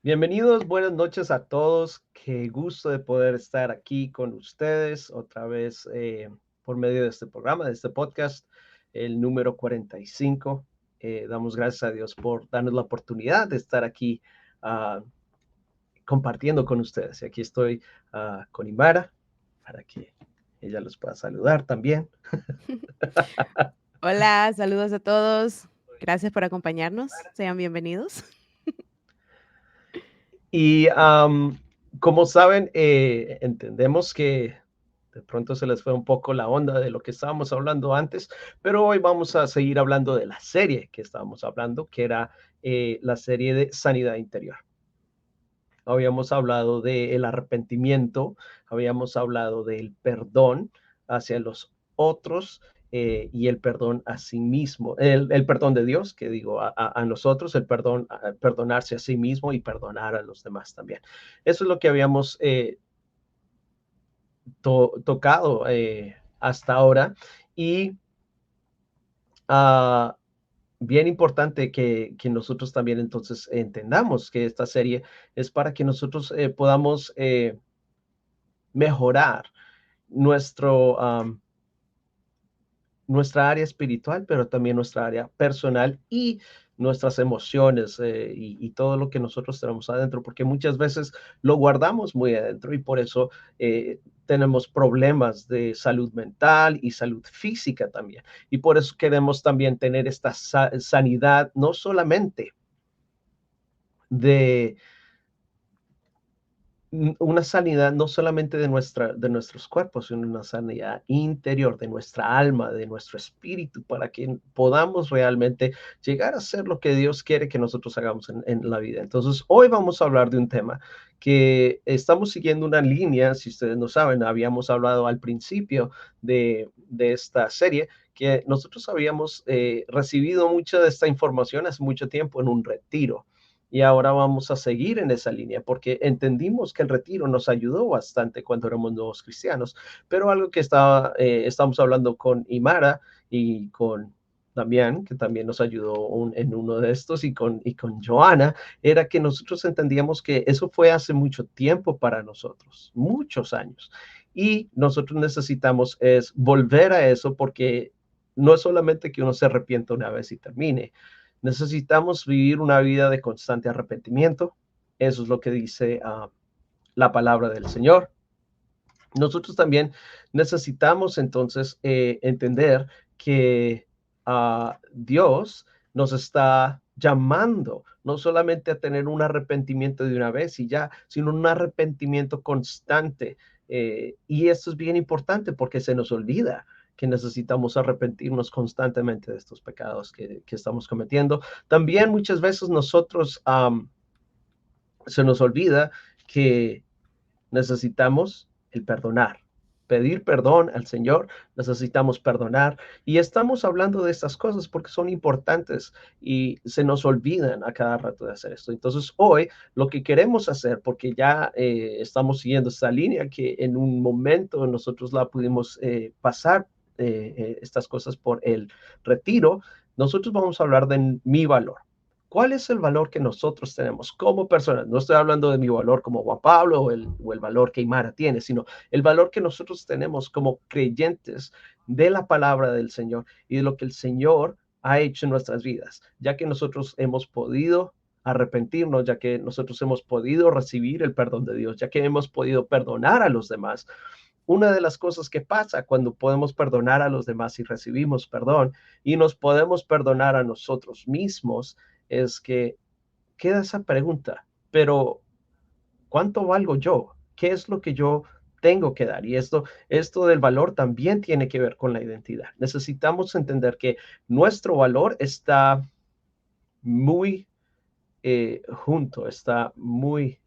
Bienvenidos, buenas noches a todos. Qué gusto de poder estar aquí con ustedes otra vez por medio de este programa, de este podcast, el número 45. Damos gracias a Dios por darnos la oportunidad de estar aquí ah, compartiendo con ustedes. Y aquí estoy con Imara para que ella los pueda saludar también. Hola, saludos a todos. Gracias por acompañarnos. Sean bienvenidos. Y como saben, entendemos que de pronto se les fue un poco la onda de lo que estábamos hablando antes, pero hoy vamos a seguir hablando de la serie que estábamos hablando, que era la serie de Sanidad Interior. Habíamos hablado del arrepentimiento, habíamos hablado del perdón hacia los otros y el perdón a sí mismo, el perdón de Dios, que digo, a nosotros, el perdón, perdonarse a sí mismo y perdonar a los demás también. Eso es lo que habíamos tocado hasta ahora y ah, bien importante que nosotros también entonces entendamos que esta serie es para que nosotros podamos mejorar nuestro, nuestra área espiritual, pero también nuestra área personal y nuestras emociones y todo lo que nosotros tenemos adentro, porque muchas veces lo guardamos muy adentro y por eso tenemos problemas de salud mental y salud física también. Y por eso queremos también tener esta sanidad, no solamente de una sanidad no solamente de nuestros cuerpos, sino una sanidad interior de nuestra alma, de nuestro espíritu, para que podamos realmente llegar a ser lo que Dios quiere que nosotros hagamos en la vida. Entonces, hoy vamos a hablar de un tema que estamos siguiendo una línea, si ustedes no saben, habíamos hablado al principio de esta serie, que nosotros habíamos recibido mucha de esta información hace mucho tiempo en un retiro. Y ahora vamos a seguir en esa línea porque entendimos que el retiro nos ayudó bastante cuando éramos nuevos cristianos, pero algo que estamos hablando con Imara y con Damián, que también nos ayudó en uno de estos, y con Joana, era que nosotros entendíamos que eso fue hace mucho tiempo para nosotros, muchos años. Y nosotros necesitamos es volver a eso porque no es solamente que uno se arrepienta una vez y termine. Necesitamos vivir una vida de constante arrepentimiento. Eso es lo que dice la palabra del Señor. Nosotros también necesitamos entonces entender que Dios nos está llamando no solamente a tener un arrepentimiento de una vez y ya, sino un arrepentimiento constante. Y esto es bien importante porque se nos olvida que necesitamos arrepentirnos constantemente de estos pecados que estamos cometiendo. También muchas veces nosotros se nos olvida que necesitamos el perdonar, pedir perdón al Señor, necesitamos perdonar. Y estamos hablando de estas cosas porque son importantes y se nos olvidan a cada rato de hacer esto. Entonces hoy lo que queremos hacer, porque ya estamos siguiendo esta línea que en un momento nosotros la pudimos pasar estas cosas por el retiro, nosotros vamos a hablar de mi valor. ¿Cuál es el valor que nosotros tenemos como personas? No estoy hablando de mi valor como Juan Pablo o el valor que Imara tiene, sino el valor que nosotros tenemos como creyentes de la palabra del Señor y de lo que el Señor ha hecho en nuestras vidas, ya que nosotros hemos podido arrepentirnos, ya que nosotros hemos podido recibir el perdón de Dios, ya que hemos podido perdonar a los demás. Una de las cosas que pasa cuando podemos perdonar a los demás y recibimos perdón y nos podemos perdonar a nosotros mismos es que queda esa pregunta, pero ¿cuánto valgo yo? ¿Qué es lo que yo tengo que dar? Y esto del valor también tiene que ver con la identidad. Necesitamos entender que nuestro valor está muy junto, está muy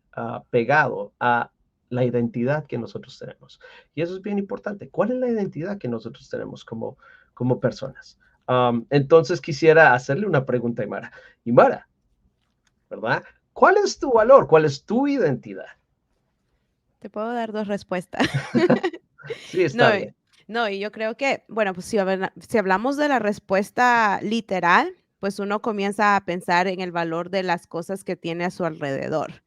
pegado a la identidad que nosotros tenemos. Y eso es bien importante. ¿Cuál es la identidad que nosotros tenemos como personas? Entonces quisiera hacerle una pregunta a Imara. Imara, ¿verdad? ¿Cuál es tu valor? ¿Cuál es tu identidad? Te puedo dar 2 respuestas. Sí, está No, bien. no, y yo creo que, bueno, pues si hablamos de la respuesta literal, pues uno comienza a pensar en el valor de las cosas que tiene a su alrededor.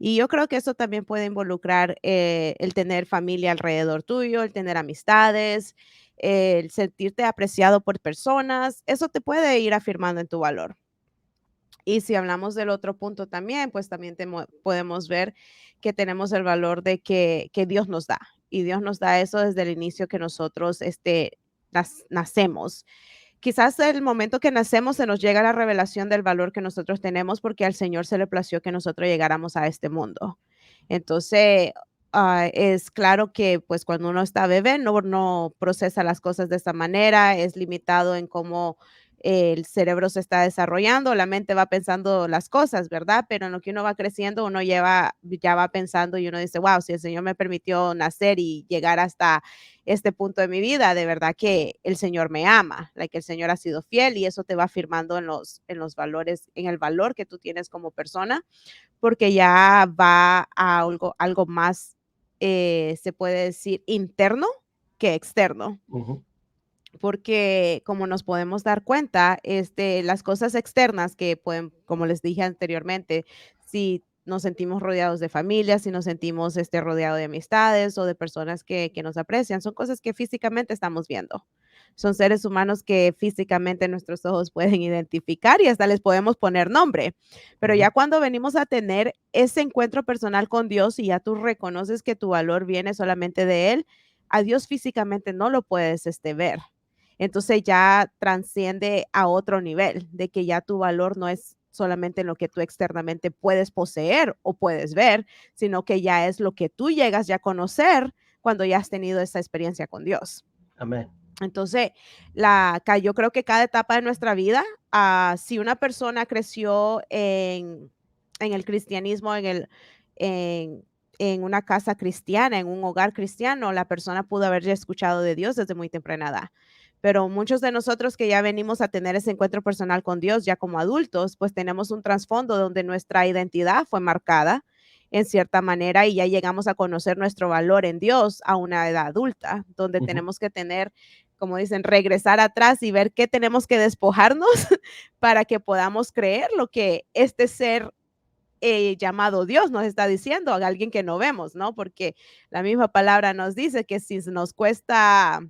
Y yo creo que eso también puede involucrar el tener familia alrededor tuyo, el tener amistades, el sentirte apreciado por personas. Eso te puede ir afirmando en tu valor. Y si hablamos del otro punto también, pues también podemos ver que tenemos el valor de que Dios nos da. Y Dios nos da eso desde el inicio que nosotros nacemos. Quizás el momento que nacemos se nos llega la revelación del valor que nosotros tenemos porque al Señor se le plació que nosotros llegáramos a este mundo. Entonces, es claro que pues cuando uno está bebé no procesa las cosas de esta manera, es limitado en cómo el cerebro se está desarrollando, la mente va pensando las cosas, ¿verdad? Pero en lo que uno va creciendo, uno ya va pensando y uno dice, wow, si el Señor me permitió nacer y llegar hasta este punto de mi vida, de verdad que el Señor me ama, que el Señor ha sido fiel y eso te va afirmando en los valores, en el valor que tú tienes como persona, porque ya va a algo más, se puede decir, interno que externo. Ujú, Porque como nos podemos dar cuenta, las cosas externas que pueden, como les dije anteriormente, si nos sentimos rodeados de familia, si nos sentimos rodeados de amistades o de personas que nos aprecian, son cosas que físicamente estamos viendo. Son seres humanos que físicamente nuestros ojos pueden identificar y hasta les podemos poner nombre. Pero ujú. ya cuando venimos a tener ese encuentro personal con Dios y ya tú reconoces que tu valor viene solamente de Él, a Dios físicamente no lo puedes ver. Entonces ya transciende a otro nivel, de que ya tu valor no es solamente en lo que tú externamente puedes poseer o puedes ver, sino que ya es lo que tú llegas ya a conocer cuando ya has tenido esa experiencia con Dios. Amén. Entonces, yo creo que cada etapa de nuestra vida, si una persona creció en el cristianismo, en, en una casa cristiana, en un hogar cristiano, la persona pudo haber ya escuchado de Dios desde muy temprana edad. Pero muchos de nosotros que ya venimos a tener ese encuentro personal con Dios ya como adultos, pues tenemos un trasfondo donde nuestra identidad fue marcada en cierta manera y ya llegamos a conocer nuestro valor en Dios a una edad adulta, donde Ujú. tenemos que tener, como dicen, regresar atrás y ver qué tenemos que despojarnos para que podamos creer lo que este ser llamado Dios nos está diciendo, a alguien que no vemos, ¿no? Porque la misma palabra nos dice que si nos cuesta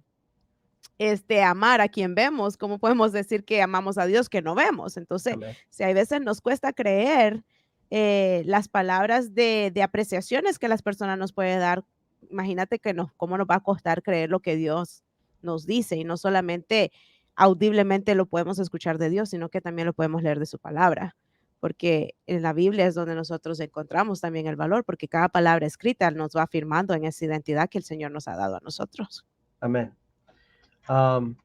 amar a quien vemos, ¿cómo podemos decir que amamos a Dios que no vemos? Entonces, Amén. si hay veces nos cuesta creer las palabras de apreciaciones que las personas nos pueden dar, imagínate que cómo nos va a costar creer lo que Dios nos dice y no solamente audiblemente lo podemos escuchar de Dios, sino que también lo podemos leer de su palabra. Porque en la Biblia es donde nosotros encontramos también el valor, porque cada palabra escrita nos va afirmando en esa identidad que el Señor nos ha dado a nosotros. Amén. Am,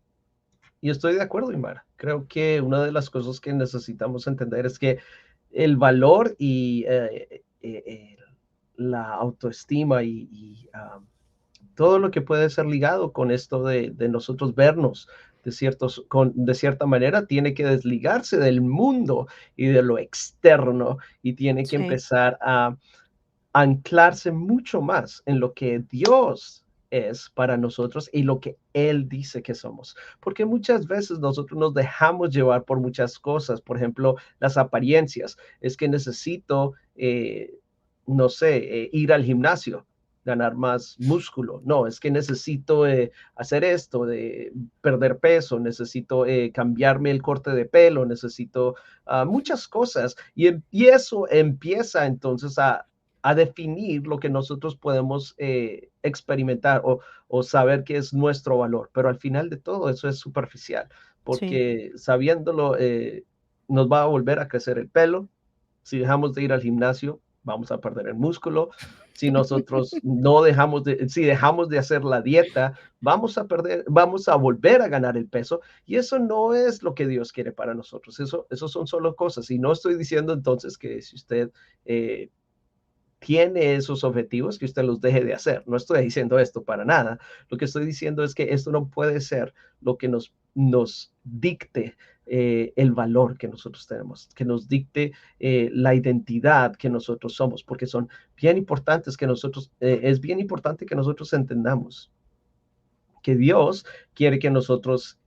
y estoy de acuerdo, Imar. Creo que una de las cosas que necesitamos entender es que el valor y la autoestima todo lo que puede ser ligado con esto de nosotros vernos de cierta manera, tiene que desligarse del mundo y de lo externo y tiene que Sí, empezar a anclarse mucho más en lo que Dios es para nosotros y lo que Él dice que somos. Porque muchas veces nosotros nos dejamos llevar por muchas cosas, por ejemplo, las apariencias. Es que necesito, no sé, ir al gimnasio, ganar más músculo. No, es que necesito hacer esto, de perder peso, necesito cambiarme el corte de pelo, necesito muchas cosas. Y eso empieza entonces a definir lo que nosotros podemos experimentar o saber que es nuestro valor. Pero al final de todo eso es superficial, sí. porque sabiéndolo nos va a volver a crecer el pelo. Si dejamos de ir al gimnasio, vamos a perder el músculo. Si nosotros no dejamos de, si dejamos de hacer la dieta, vamos a volver a ganar el peso. Y eso no es lo que Dios quiere para nosotros. Eso son solo cosas. Y no estoy diciendo entonces que si usted eh, tiene esos objetivos, que usted los deje de hacer. No estoy diciendo esto para nada. Lo que estoy diciendo es que esto no puede ser lo que nos dicte el valor que nosotros tenemos, que nos dicte la identidad que nosotros somos, porque son bien importantes que nosotros, es bien importante que nosotros entendamos que Dios quiere que nosotros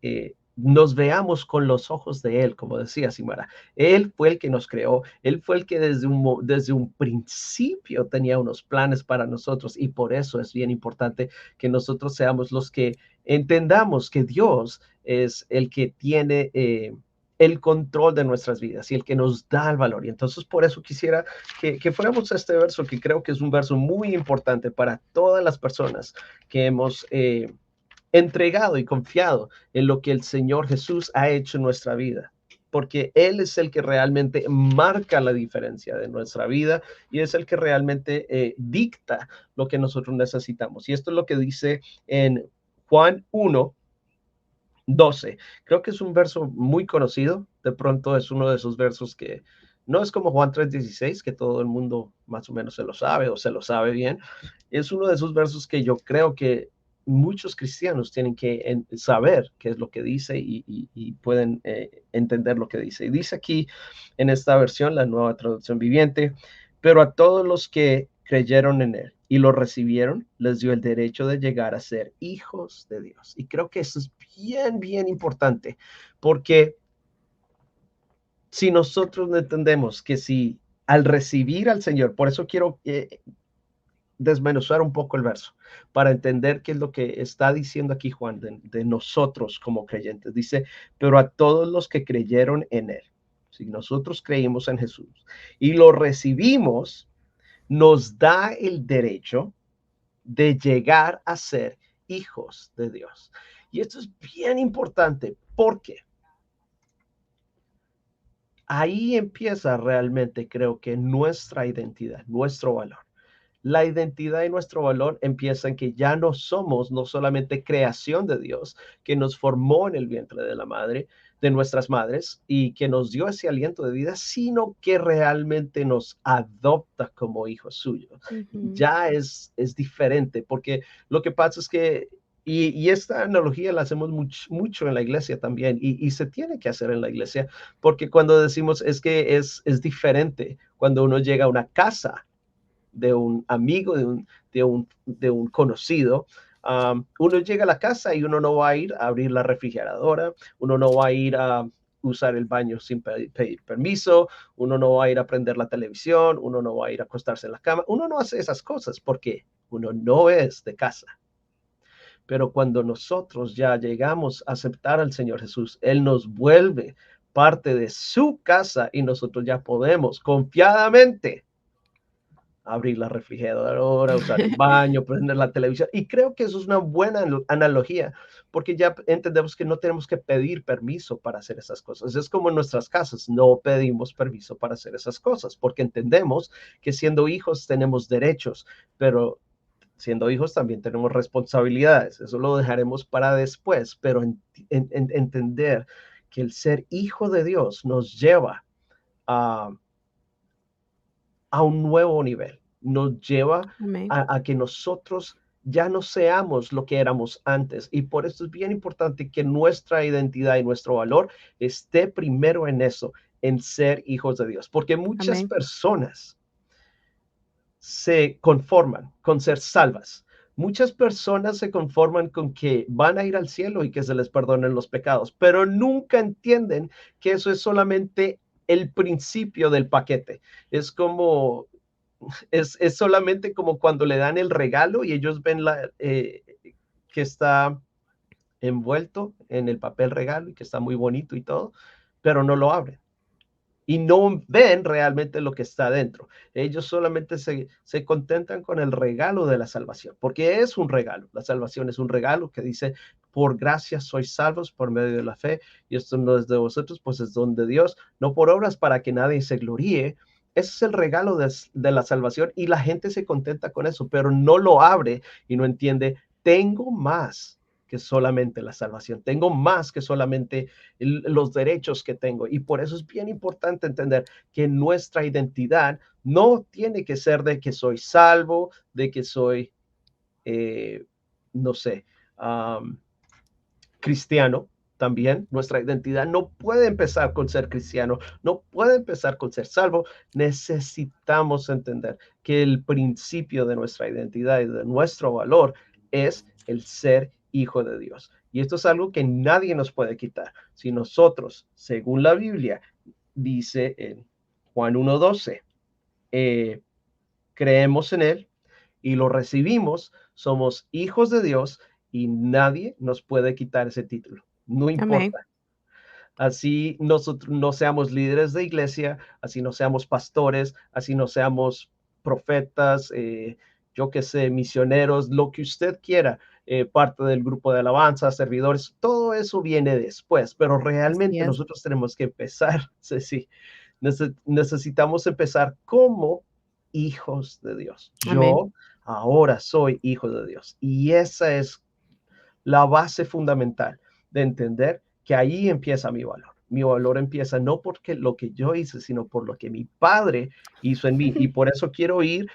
nos veamos con los ojos de Él, como decía Simara. Él fue el que nos creó, Él fue el que desde un principio tenía unos planes para nosotros y por eso es bien importante que nosotros seamos los que entendamos que Dios es el que tiene el control de nuestras vidas y el que nos da el valor. Y entonces por eso quisiera que fuéramos a este verso, que creo que es un verso muy importante para todas las personas que hemos entregado y confiado en lo que el Señor Jesús ha hecho en nuestra vida, porque Él es el que realmente marca la diferencia de nuestra vida y es el que realmente dicta lo que nosotros necesitamos. Y esto es lo que dice en Juan 1:12. Creo que es un verso muy conocido. De pronto es uno de esos versos que no es como Juan 3:16, que todo el mundo más o menos se lo sabe o se lo sabe bien. Es uno de esos versos que yo creo que muchos cristianos tienen que saber qué es lo que dice y pueden entender lo que dice. Y dice aquí en esta versión, la Nueva Traducción Viviente, pero a todos los que creyeron en Él y lo recibieron, les dio el derecho de llegar a ser hijos de Dios. Y creo que eso es bien importante, porque si nosotros no entendemos que si al recibir al Señor, por eso quiero desmenuzar un poco el verso, para entender qué es lo que está diciendo aquí Juan de nosotros como creyentes. Dice, pero a todos los que creyeron en Él, si nosotros creímos en Jesús y lo recibimos, nos da el derecho de llegar a ser hijos de Dios. Y esto es bien importante porque ahí empieza realmente, creo que nuestra identidad, nuestro valor. La identidad y nuestro valor empieza en que ya no somos no solamente creación de Dios, que nos formó en el vientre de la madre, de nuestras madres, y que nos dio ese aliento de vida, sino que realmente nos adopta como hijos suyos. Ya es diferente, porque lo que pasa es que y esta analogía la hacemos mucho en la iglesia también, y se tiene que hacer en la iglesia, porque cuando decimos es que es diferente cuando uno llega a una casa de un amigo, de un conocido. Uno llega a la casa y uno no va a ir a abrir la refrigeradora, uno no va a ir a usar el baño sin pedir permiso, uno no va a ir a prender la televisión, uno no va a ir a acostarse en la cama, uno no hace esas cosas porque uno no es de casa. Pero cuando nosotros ya llegamos a aceptar al Señor Jesús, Él nos vuelve parte de su casa y nosotros ya podemos confiadamente abrir la refrigeradora, usar el baño, prender la televisión. Y creo que eso es una buena analogía, porque ya entendemos que no tenemos que pedir permiso para hacer esas cosas. Es como en nuestras casas, no pedimos permiso para hacer esas cosas, porque entendemos que siendo hijos tenemos derechos, pero siendo hijos también tenemos responsabilidades. Eso lo dejaremos para después, pero entender que el ser hijo de Dios nos lleva a un nuevo nivel, nos lleva Amén. a que nosotros ya no seamos lo que éramos antes. Y por eso es bien importante que nuestra identidad y nuestro valor esté primero en eso, en ser hijos de Dios, porque muchas Amén. personas se conforman con ser salvas. Muchas personas se conforman con que van a ir al cielo y que se les perdonen los pecados, pero nunca entienden que eso es solamente el principio del paquete. Es como, es solamente como cuando le dan el regalo y ellos ven que está envuelto en el papel regalo y que está muy bonito y todo, pero no lo abren y no ven realmente lo que está dentro. Ellos solamente se contentan con el regalo de la salvación, porque es un regalo. La salvación es un regalo que dice, por gracia sois salvos por medio de la fe, y esto no es de vosotros, pues es don de Dios, no por obras para que nadie se gloríe. Ese es el regalo de la salvación y la gente se contenta con eso, pero no lo abre y no entiende, tengo más que solamente la salvación, tengo más que solamente los derechos que tengo. Y por eso es bien importante entender que nuestra identidad no tiene que ser de que soy salvo, de que soy, eh, no sé, cristiano. También nuestra identidad no puede empezar con ser cristiano, no puede empezar con ser salvo. Necesitamos entender que el principio de nuestra identidad y de nuestro valor es el ser hijo de Dios. Y esto es algo que nadie nos puede quitar. Si nosotros, según la Biblia, dice en Juan 1:12, creemos en Él y lo recibimos, somos hijos de Dios y nadie nos puede quitar ese título. No Amén. importa. Así nosotros no seamos líderes de iglesia, así no seamos pastores, así no seamos profetas, yo que sé, misioneros, lo que usted quiera, parte del grupo de alabanza, servidores, todo eso viene después, pero Así realmente es. nosotros tenemos que empezar, sí, necesitamos empezar como hijos de Dios. Amén. Yo ahora soy hijo de Dios y esa es la base fundamental de entender que ahí empieza mi valor. Mi valor empieza no porque lo que yo hice, sino por lo que mi Padre hizo en mí. Y por eso quiero ir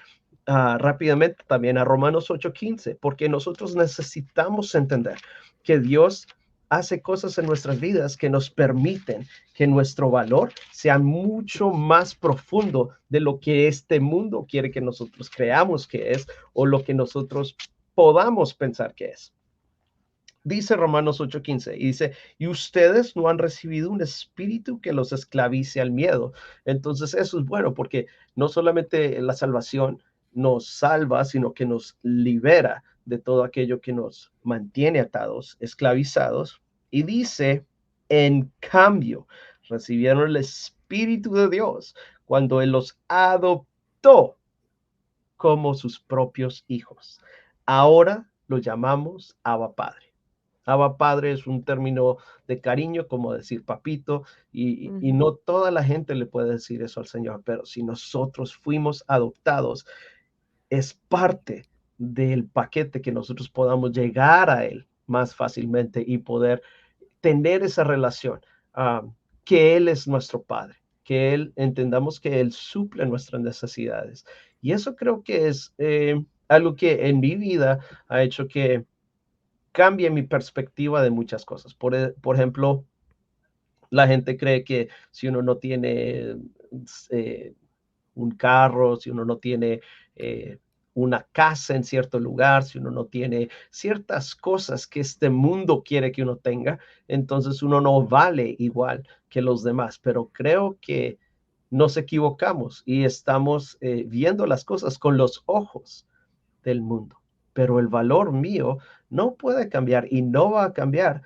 rápidamente también a Romanos 8:15, porque nosotros necesitamos entender que Dios hace cosas en nuestras vidas que nos permiten que nuestro valor sea mucho más profundo de lo que este mundo quiere que nosotros creamos que es o lo que nosotros podamos pensar que es. Dice Romanos 8:15, y dice, y ustedes no han recibido un espíritu que los esclavice al miedo. Entonces eso es bueno porque no solamente la salvación nos salva, sino que nos libera de todo aquello que nos mantiene atados, esclavizados. Y dice, en cambio, recibieron el Espíritu de Dios cuando Él los adoptó como sus propios hijos. Ahora lo llamamos Abba Padre. Abba Padre es un término de cariño, como decir papito, y Ujú. no toda la gente le puede decir eso al Señor, pero si nosotros fuimos adoptados, es parte del paquete que nosotros podamos llegar a Él más fácilmente y poder tener esa relación, que Él es nuestro Padre, que Él entendamos que Él suple nuestras necesidades. Y eso creo que es algo que en mi vida ha hecho que cambie mi perspectiva de muchas cosas. Por ejemplo, la gente cree que si uno no tiene eh, un carro, si uno no tiene una casa en cierto lugar, si uno no tiene ciertas cosas que este mundo quiere que uno tenga, entonces uno no vale igual que los demás. Pero creo que nos equivocamos y estamos viendo las cosas con los ojos del mundo. Pero el valor mío no puede cambiar y no va a cambiar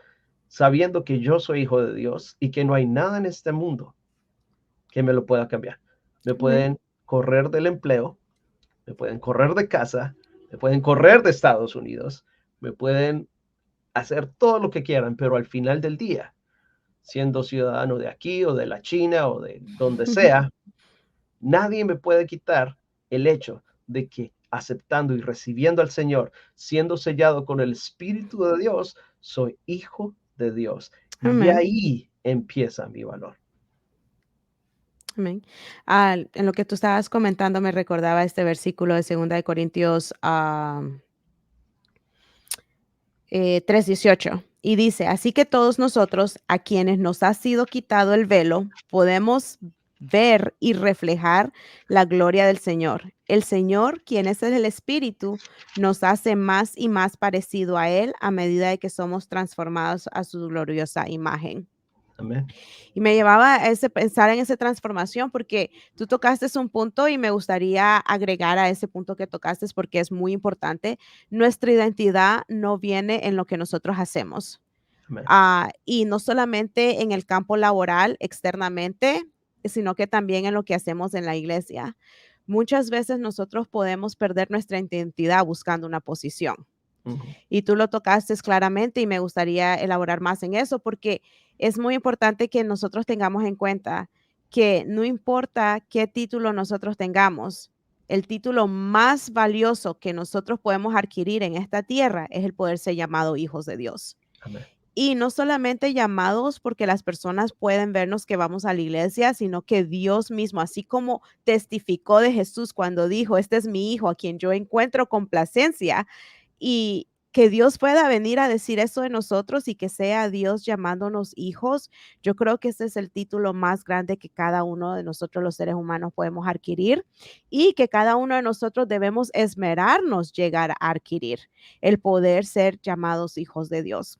sabiendo que yo soy hijo de Dios y que no hay nada en este mundo que me lo pueda cambiar. Me Amén. pueden correr del empleo, me pueden correr de casa, me pueden correr de Estados Unidos, me pueden hacer todo lo que quieran, pero al final del día, siendo ciudadano de aquí o de la China o de donde sea, nadie me puede quitar el hecho de que aceptando y recibiendo al Señor, siendo sellado con el Espíritu de Dios, soy hijo de Dios. Y Amén. ahí empieza mi valor. Amén. En lo que tú estabas comentando, me recordaba este versículo de 2 de Corintios 3:18 y dice, así que todos nosotros a quienes nos ha sido quitado el velo, podemos ver y reflejar la gloria del Señor. El Señor, quien es el Espíritu, nos hace más y más parecido a Él a medida de que somos transformados a su gloriosa imagen. Amén. Y me llevaba a ese pensar en esa transformación, porque tú tocaste un punto y me gustaría agregar a ese punto que tocaste porque es muy importante. Nuestra identidad no viene en lo que nosotros hacemos. Amén. Y no solamente en el campo laboral externamente, sino que también en lo que hacemos en la iglesia. Muchas veces nosotros podemos perder nuestra identidad buscando una posición. Ujú. Y tú lo tocaste claramente y me gustaría elaborar más en eso porque es muy importante que nosotros tengamos en cuenta que no importa qué título nosotros tengamos, el título más valioso que nosotros podemos adquirir en esta tierra es el poder ser llamado hijos de Dios. Amén. Y no solamente llamados porque las personas pueden vernos que vamos a la iglesia, sino que Dios mismo, así como testificó de Jesús cuando dijo, este es mi hijo a quien yo encuentro complacencia, y que Dios pueda venir a decir eso de nosotros y que sea Dios llamándonos hijos, yo creo que ese es el título más grande que cada uno de nosotros los seres humanos podemos adquirir y que cada uno de nosotros debemos esmerarnos llegar a adquirir, el poder ser llamados hijos de Dios.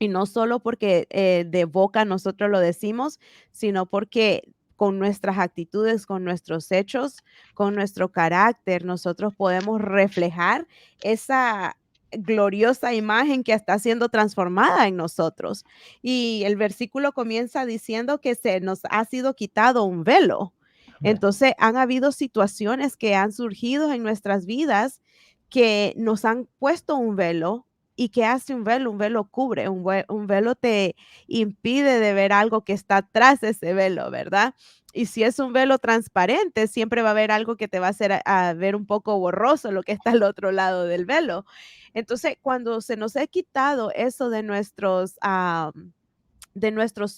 Y no solo porque de boca nosotros lo decimos, sino porque con nuestras actitudes, con nuestros hechos, con nuestro carácter, nosotros podemos reflejar esa gloriosa imagen que está siendo transformada en nosotros. Y el versículo comienza diciendo que se nos ha sido quitado un velo. Amén. Entonces, han habido situaciones que han surgido en nuestras vidas que nos han puesto un velo. ¿Y qué hace un velo? Un velo cubre, un velo te impide de ver algo que está tras ese velo, ¿verdad? Y si es un velo transparente, siempre va a haber algo que te va a hacer a ver un poco borroso lo que está al otro lado del velo. Entonces, cuando se nos ha quitado eso de nuestros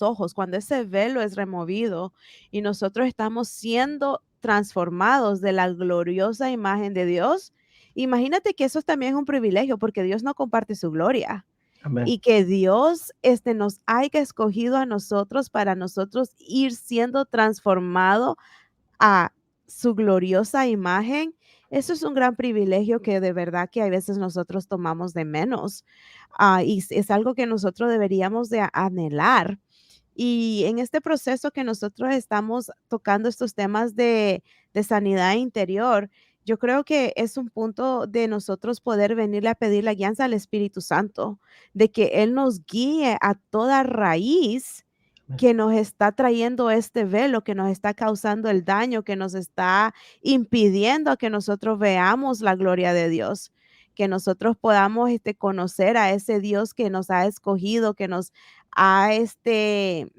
ojos, cuando ese velo es removido y nosotros estamos siendo transformados de la gloriosa imagen de Dios, imagínate que eso también es un privilegio porque Dios no comparte su gloria Amén. y que Dios nos haya escogido a nosotros para nosotros ir siendo transformado a su gloriosa imagen. Eso es un gran privilegio que de verdad que a veces nosotros tomamos de menos, y es algo que nosotros deberíamos de anhelar. Y en este proceso que nosotros estamos tocando estos temas de sanidad interior, yo creo que es un punto de nosotros poder venirle a pedir la guianza al Espíritu Santo, de que Él nos guíe a toda raíz Amén. que nos está trayendo este velo, que nos está causando el daño, que nos está impidiendo que nosotros veamos la gloria de Dios, que nosotros podamos conocer a ese Dios que nos ha escogido, que nos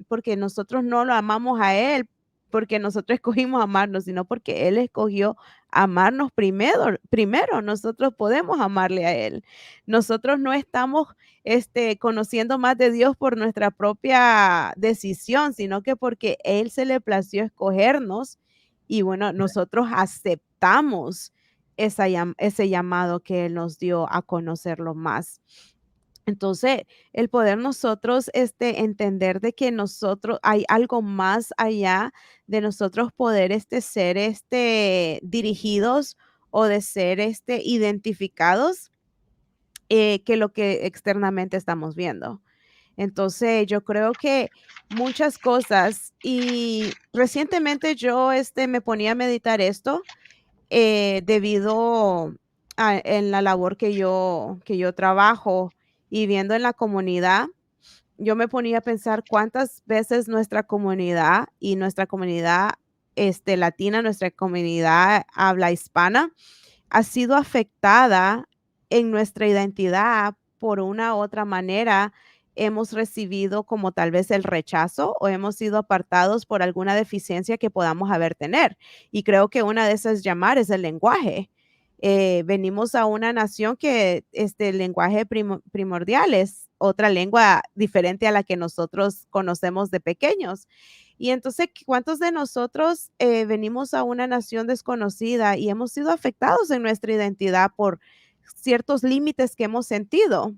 porque nosotros no lo amamos a Él, porque nosotros escogimos amarnos, sino porque Él escogió amarnos primero nosotros podemos amarle a Él. Nosotros no estamos, conociendo más de Dios por nuestra propia decisión, sino que porque Él se le plació escogernos y bueno, nosotros aceptamos ese llamado que Él nos dio a conocerlo más. Entonces, el poder nosotros, entender de que nosotros hay algo más allá de nosotros poder, ser, dirigidos o de ser, identificados, que lo que externamente estamos viendo. Entonces, yo creo que muchas cosas y recientemente yo, me ponía a meditar esto, debido a en la labor que yo trabajo y viendo en la comunidad, yo me ponía a pensar cuántas veces nuestra comunidad, latina, nuestra comunidad habla hispana, ha sido afectada en nuestra identidad por una u otra manera. Hemos recibido como tal vez el rechazo o hemos sido apartados por alguna deficiencia que podamos haber tener. Y creo que una de esas llamar es el lenguaje. Venimos a una nación que el lenguaje primordial es otra lengua diferente a la que nosotros conocemos de pequeños. Y entonces, ¿cuántos de nosotros venimos a una nación desconocida y hemos sido afectados en nuestra identidad por ciertos límites que hemos sentido?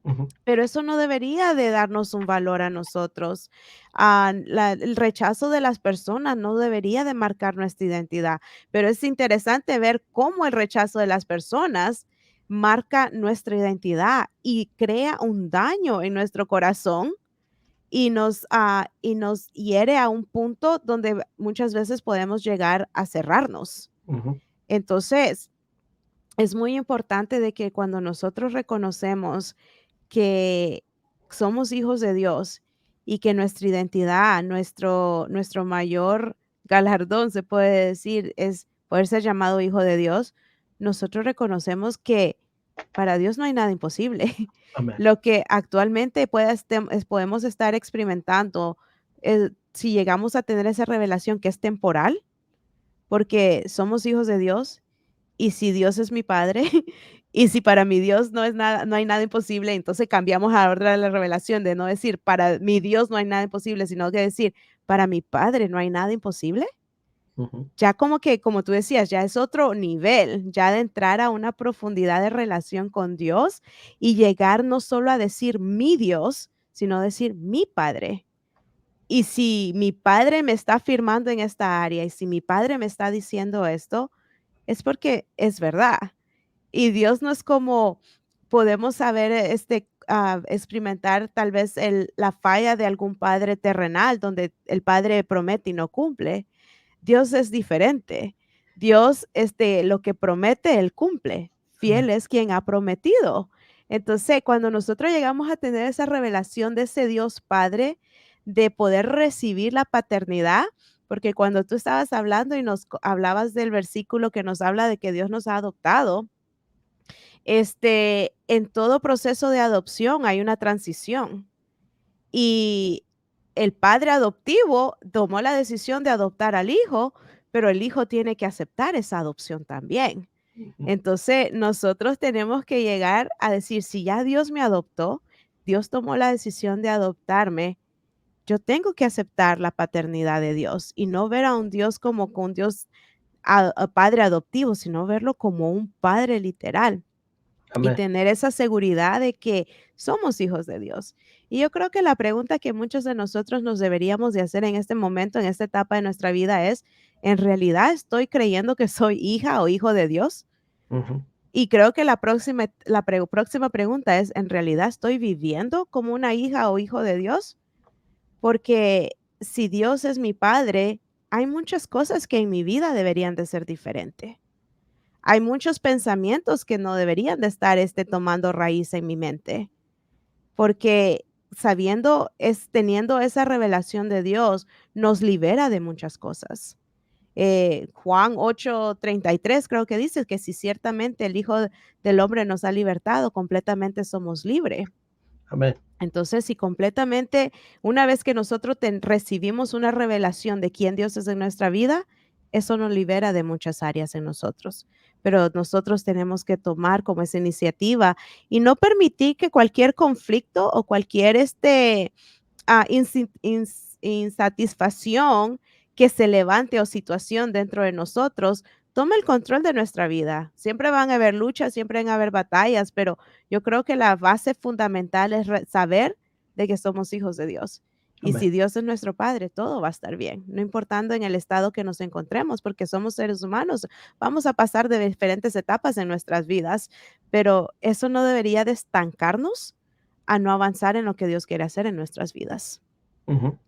Ujú. Pero eso no debería de darnos un valor a nosotros. El rechazo de las personas no debería de marcar nuestra identidad, pero es interesante ver cómo el rechazo de las personas marca nuestra identidad y crea un daño en nuestro corazón y nos hiere a un punto donde muchas veces podemos llegar a cerrarnos. Ujú. Entonces, es muy importante de que cuando nosotros reconocemos que somos hijos de Dios y que nuestra identidad, nuestro mayor galardón, se puede decir, es poder ser llamado hijo de Dios, nosotros reconocemos que para Dios no hay nada imposible. Amén. Lo que actualmente podemos estar experimentando, si llegamos a tener esa revelación que es temporal, porque somos hijos de Dios y si Dios es mi padre, y si para mi Dios no es nada, no hay nada imposible, entonces cambiamos ahora la revelación de no decir para mi Dios no hay nada imposible, sino que decir para mi padre no hay nada imposible. Ujú. Ya como que, como tú decías, ya es otro nivel, ya de entrar a una profundidad de relación con Dios y llegar no solo a decir mi Dios, sino decir mi padre. Y si mi padre me está afirmando en esta área y si mi padre me está diciendo esto, es porque es verdad. Y Dios no es como podemos saber, experimentar tal vez la falla de algún padre terrenal, donde el padre promete y no cumple. Dios es diferente. Dios, lo que promete, Él cumple. Amén. Fiel es quien ha prometido. Entonces, cuando nosotros llegamos a tener esa revelación de ese Dios Padre, de poder recibir la paternidad, porque cuando tú estabas hablando y hablabas del versículo que nos habla de que Dios nos ha adoptado, en todo proceso de adopción hay una transición. Y el padre adoptivo tomó la decisión de adoptar al hijo, pero el hijo tiene que aceptar esa adopción también. Ujú. Entonces, nosotros tenemos que llegar a decir, si ya Dios me adoptó, Dios tomó la decisión de adoptarme, yo tengo que aceptar la paternidad de Dios y no ver a un Dios como un Dios a padre adoptivo, sino verlo como un padre literal y Amén. tener esa seguridad de que somos hijos de Dios. Y yo creo que la pregunta que muchos de nosotros nos deberíamos de hacer en este momento, en esta etapa de nuestra vida es, ¿en realidad estoy creyendo que soy hija o hijo de Dios? Ujú. Y creo que próxima pregunta es, ¿en realidad estoy viviendo como una hija o hijo de Dios? Porque si Dios es mi padre, hay muchas cosas que en mi vida deberían de ser diferentes. Hay muchos pensamientos que no deberían de estar, tomando raíz en mi mente, porque teniendo esa revelación de Dios, nos libera de muchas cosas. Juan 8:33 creo que dice que si ciertamente el Hijo del Hombre nos ha libertado, completamente somos libres. Amén. Entonces, si completamente, una vez que nosotros recibimos una revelación de quién Dios es en nuestra vida, eso nos libera de muchas áreas en nosotros. Pero nosotros tenemos que tomar como esa iniciativa y no permitir que cualquier conflicto o cualquier insatisfacción que se levante o situación dentro de nosotros tome el control de nuestra vida. Siempre van a haber luchas, siempre van a haber batallas, pero yo creo que la base fundamental es saber de que somos hijos de Dios. Y Amén. si Dios es nuestro Padre, todo va a estar bien, no importando en el estado que nos encontremos, porque somos seres humanos, vamos a pasar de diferentes etapas en nuestras vidas, pero eso no debería de estancarnos a no avanzar en lo que Dios quiere hacer en nuestras vidas. Ujú.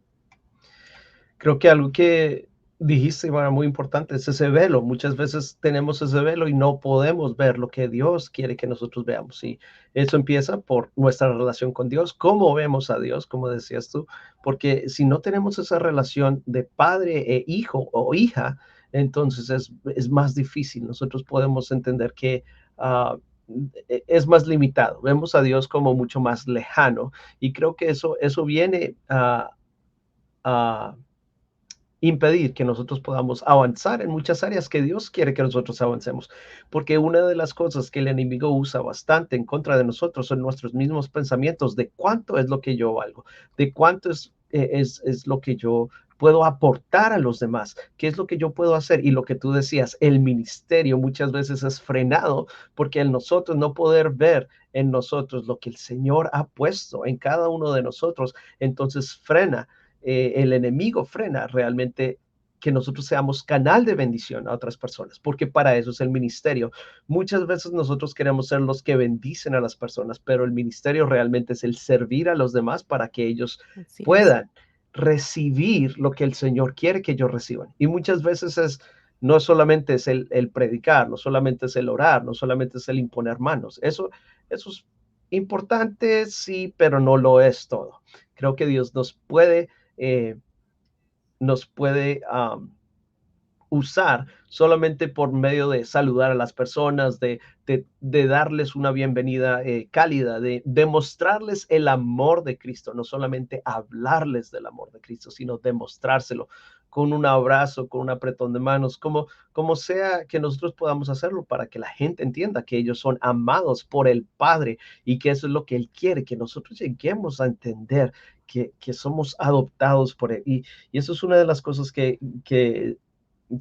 Creo que algo que dijiste, Ivana, muy importante es ese velo. Muchas veces tenemos ese velo y no podemos ver lo que Dios quiere que nosotros veamos. Y eso empieza por nuestra relación con Dios, cómo vemos a Dios, como decías tú, porque si no tenemos esa relación de padre e hijo o hija, entonces es más difícil. Nosotros podemos entender que ah, es más limitado. Vemos a Dios como mucho más lejano y creo que eso viene a impedir que nosotros podamos avanzar en muchas áreas que Dios quiere que nosotros avancemos. Porque una de las cosas que el enemigo usa bastante en contra de nosotros son nuestros mismos pensamientos de cuánto es lo que yo valgo, de cuánto es lo que yo puedo aportar a los demás, qué es lo que yo puedo hacer. Y lo que tú decías, el ministerio muchas veces es frenado porque el nosotros no poder ver en nosotros lo que el Señor ha puesto en cada uno de nosotros, entonces frena el enemigo frena realmente que nosotros seamos canal de bendición a otras personas, porque para eso es el ministerio. Muchas veces nosotros queremos ser los que bendicen a las personas, pero el ministerio realmente es el servir a los demás para que ellos Así es. puedan recibir lo que el Señor quiere que ellos reciban. Y muchas veces no solamente es el predicar, no solamente es el orar, no solamente es el imponer manos. Eso es importante, sí, pero no lo es todo. Creo que Dios eh, nos puede usar solamente por medio de saludar a las personas, de darles una bienvenida cálida, de demostrarles el amor de Cristo, no solamente hablarles del amor de Cristo, sino demostrárselo con un abrazo, con un apretón de manos, como sea que nosotros podamos hacerlo para que la gente entienda que ellos son amados por el Padre y que eso es lo que Él quiere, que nosotros lleguemos a entender que somos adoptados por Él. Y eso es una de las cosas que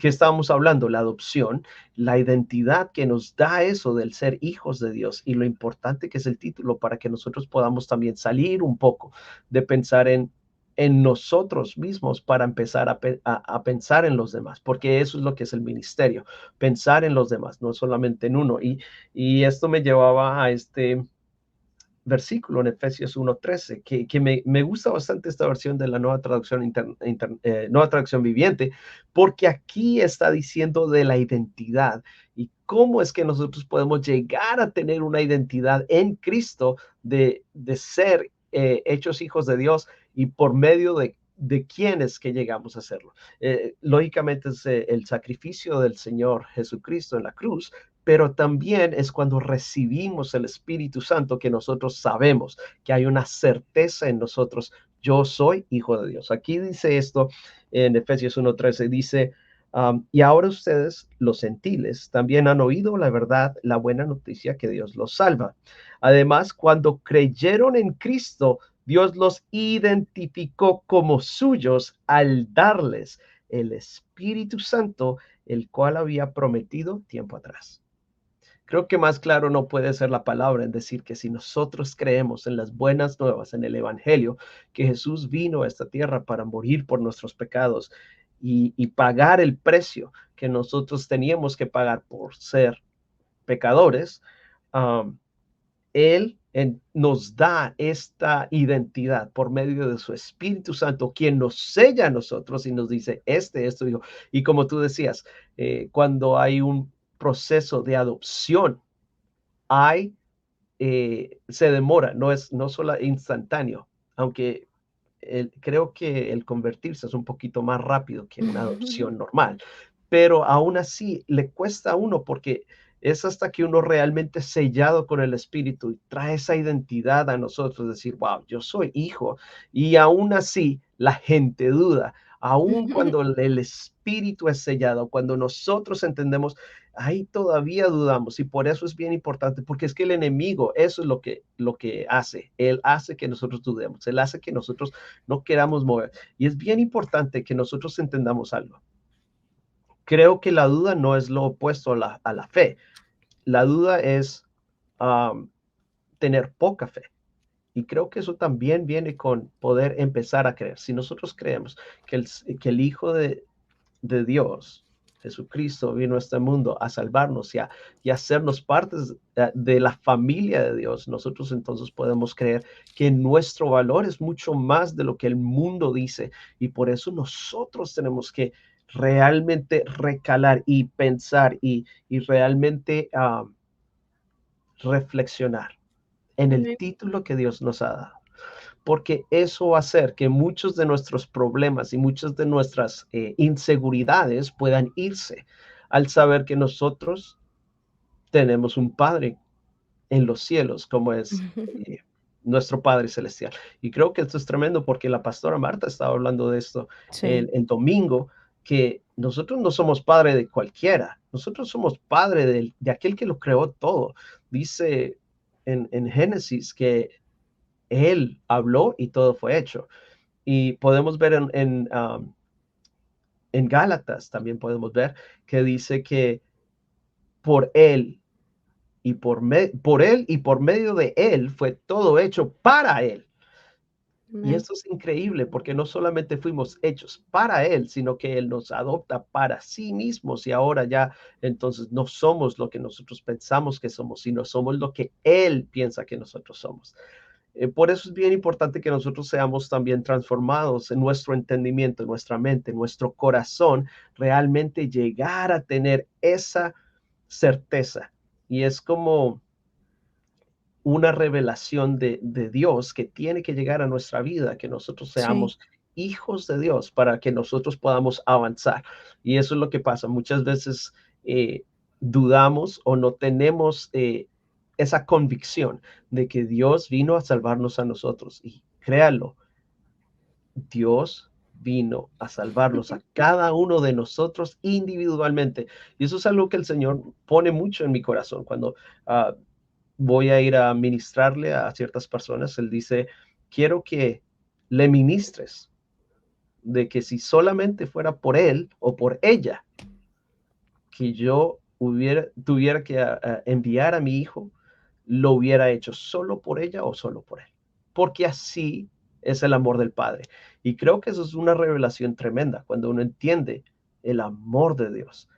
estábamos hablando, la adopción, la identidad que nos da eso del ser hijos de Dios y lo importante que es el título para que nosotros podamos también salir un poco de pensar en nosotros mismos para empezar a pensar en los demás, porque eso es lo que es el ministerio, pensar en los demás, no solamente en uno. Y esto me llevaba a este versículo en Efesios 1:13, que me gusta bastante esta versión de la nueva traducción, nueva traducción viviente, porque aquí está diciendo de la identidad y cómo es que nosotros podemos llegar a tener una identidad en Cristo de ser hechos hijos de Dios y por medio de quién es que llegamos a hacerlo. Lógicamente es el sacrificio del Señor Jesucristo en la cruz, pero también es cuando recibimos el Espíritu Santo que nosotros sabemos que hay una certeza en nosotros. Yo soy hijo de Dios. Aquí dice esto en Efesios 1:13, dice, y ahora ustedes, los gentiles, también han oído la verdad, la buena noticia que Dios los salva. Además, cuando creyeron en Cristo, Dios los identificó como suyos al darles el Espíritu Santo, el cual había prometido tiempo atrás. Creo que más claro no puede ser la palabra en decir que si nosotros creemos en las buenas nuevas, en el Evangelio, que Jesús vino a esta tierra para morir por nuestros pecados y pagar el precio que nosotros teníamos que pagar por ser pecadores, um, nos da esta identidad por medio de su Espíritu Santo, quien nos sella a nosotros y nos dice, esto, dijo. Y como tú decías, cuando hay un proceso de adopción, hay, se demora, no solo instantáneo, aunque creo que el convertirse es un poquito más rápido que una adopción normal, pero aún así le cuesta a uno porque es hasta que uno realmente sellado con el Espíritu y trae esa identidad a nosotros, decir, wow, yo soy hijo. Y aún así la gente duda, aún cuando el Espíritu es sellado, cuando nosotros entendemos, ahí todavía dudamos y por eso es bien importante, porque es que el enemigo, eso es lo que hace, él hace que nosotros dudemos, él hace que nosotros no queramos mover. Y es bien importante que nosotros entendamos algo. Creo que la duda no es lo opuesto a la fe. La duda es um, tener poca fe. Y creo que eso también viene con poder empezar a creer. Si nosotros creemos que el Hijo de Dios, Jesucristo, vino a este mundo a salvarnos y a hacernos partes de la familia de Dios, nosotros entonces podemos creer que nuestro valor es mucho más de lo que el mundo dice y por eso nosotros tenemos que realmente recalar y pensar y realmente reflexionar en el título que Dios nos ha dado, porque eso va a hacer que muchos de nuestros problemas y muchas de nuestras inseguridades puedan irse al saber que nosotros tenemos un Padre en los cielos, como es nuestro Padre Celestial. Y creo que esto es tremendo porque la pastora Marta estaba hablando de esto Sí. el domingo, que nosotros no somos padre de cualquiera, nosotros somos padre de aquel que lo creó todo. Dice en Génesis que él habló y todo fue hecho. Y podemos ver en Gálatas, también podemos ver que dice que por él por él y por medio de él fue todo hecho para él. Y Amén. esto es increíble porque no solamente fuimos hechos para él, sino que él nos adopta para sí mismos y ahora ya entonces no somos lo que nosotros pensamos que somos, sino somos lo que él piensa que nosotros somos. Por eso es bien importante que nosotros seamos también transformados en nuestro entendimiento, en nuestra mente, en nuestro corazón, realmente llegar a tener esa certeza. Y es como una revelación de Dios que tiene que llegar a nuestra vida, que nosotros Sí. seamos hijos de Dios para que nosotros podamos avanzar. Y eso es lo que pasa. Muchas veces dudamos o no tenemos esa convicción de que Dios vino a salvarnos a nosotros. Y créalo, Dios vino a salvarnos a cada uno de nosotros individualmente. Y eso es algo que el Señor pone mucho en mi corazón. Cuando voy a ir a ministrarle a ciertas personas, Él dice, quiero que le ministres de que si solamente fuera por él o por ella, que yo tuviera que enviar a mi hijo, lo hubiera hecho solo por ella o solo por él, porque así es el amor del Padre. Y creo que eso es una revelación tremenda cuando uno entiende el amor de Dios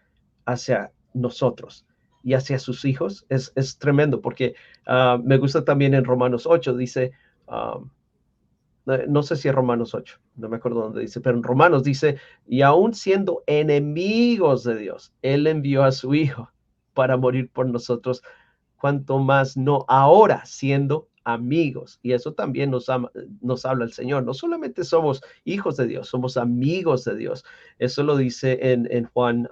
hacia nosotros. y hacia sus hijos es tremendo, porque me gusta también en Romanos 8, dice, no sé si es Romanos 8, no me acuerdo dónde dice, pero en Romanos dice, y aún siendo enemigos de Dios, Él envió a su Hijo para morir por nosotros, cuanto más no ahora siendo amigos. Y eso también nos habla el Señor. No solamente somos hijos de Dios, somos amigos de Dios. Eso lo dice en Juan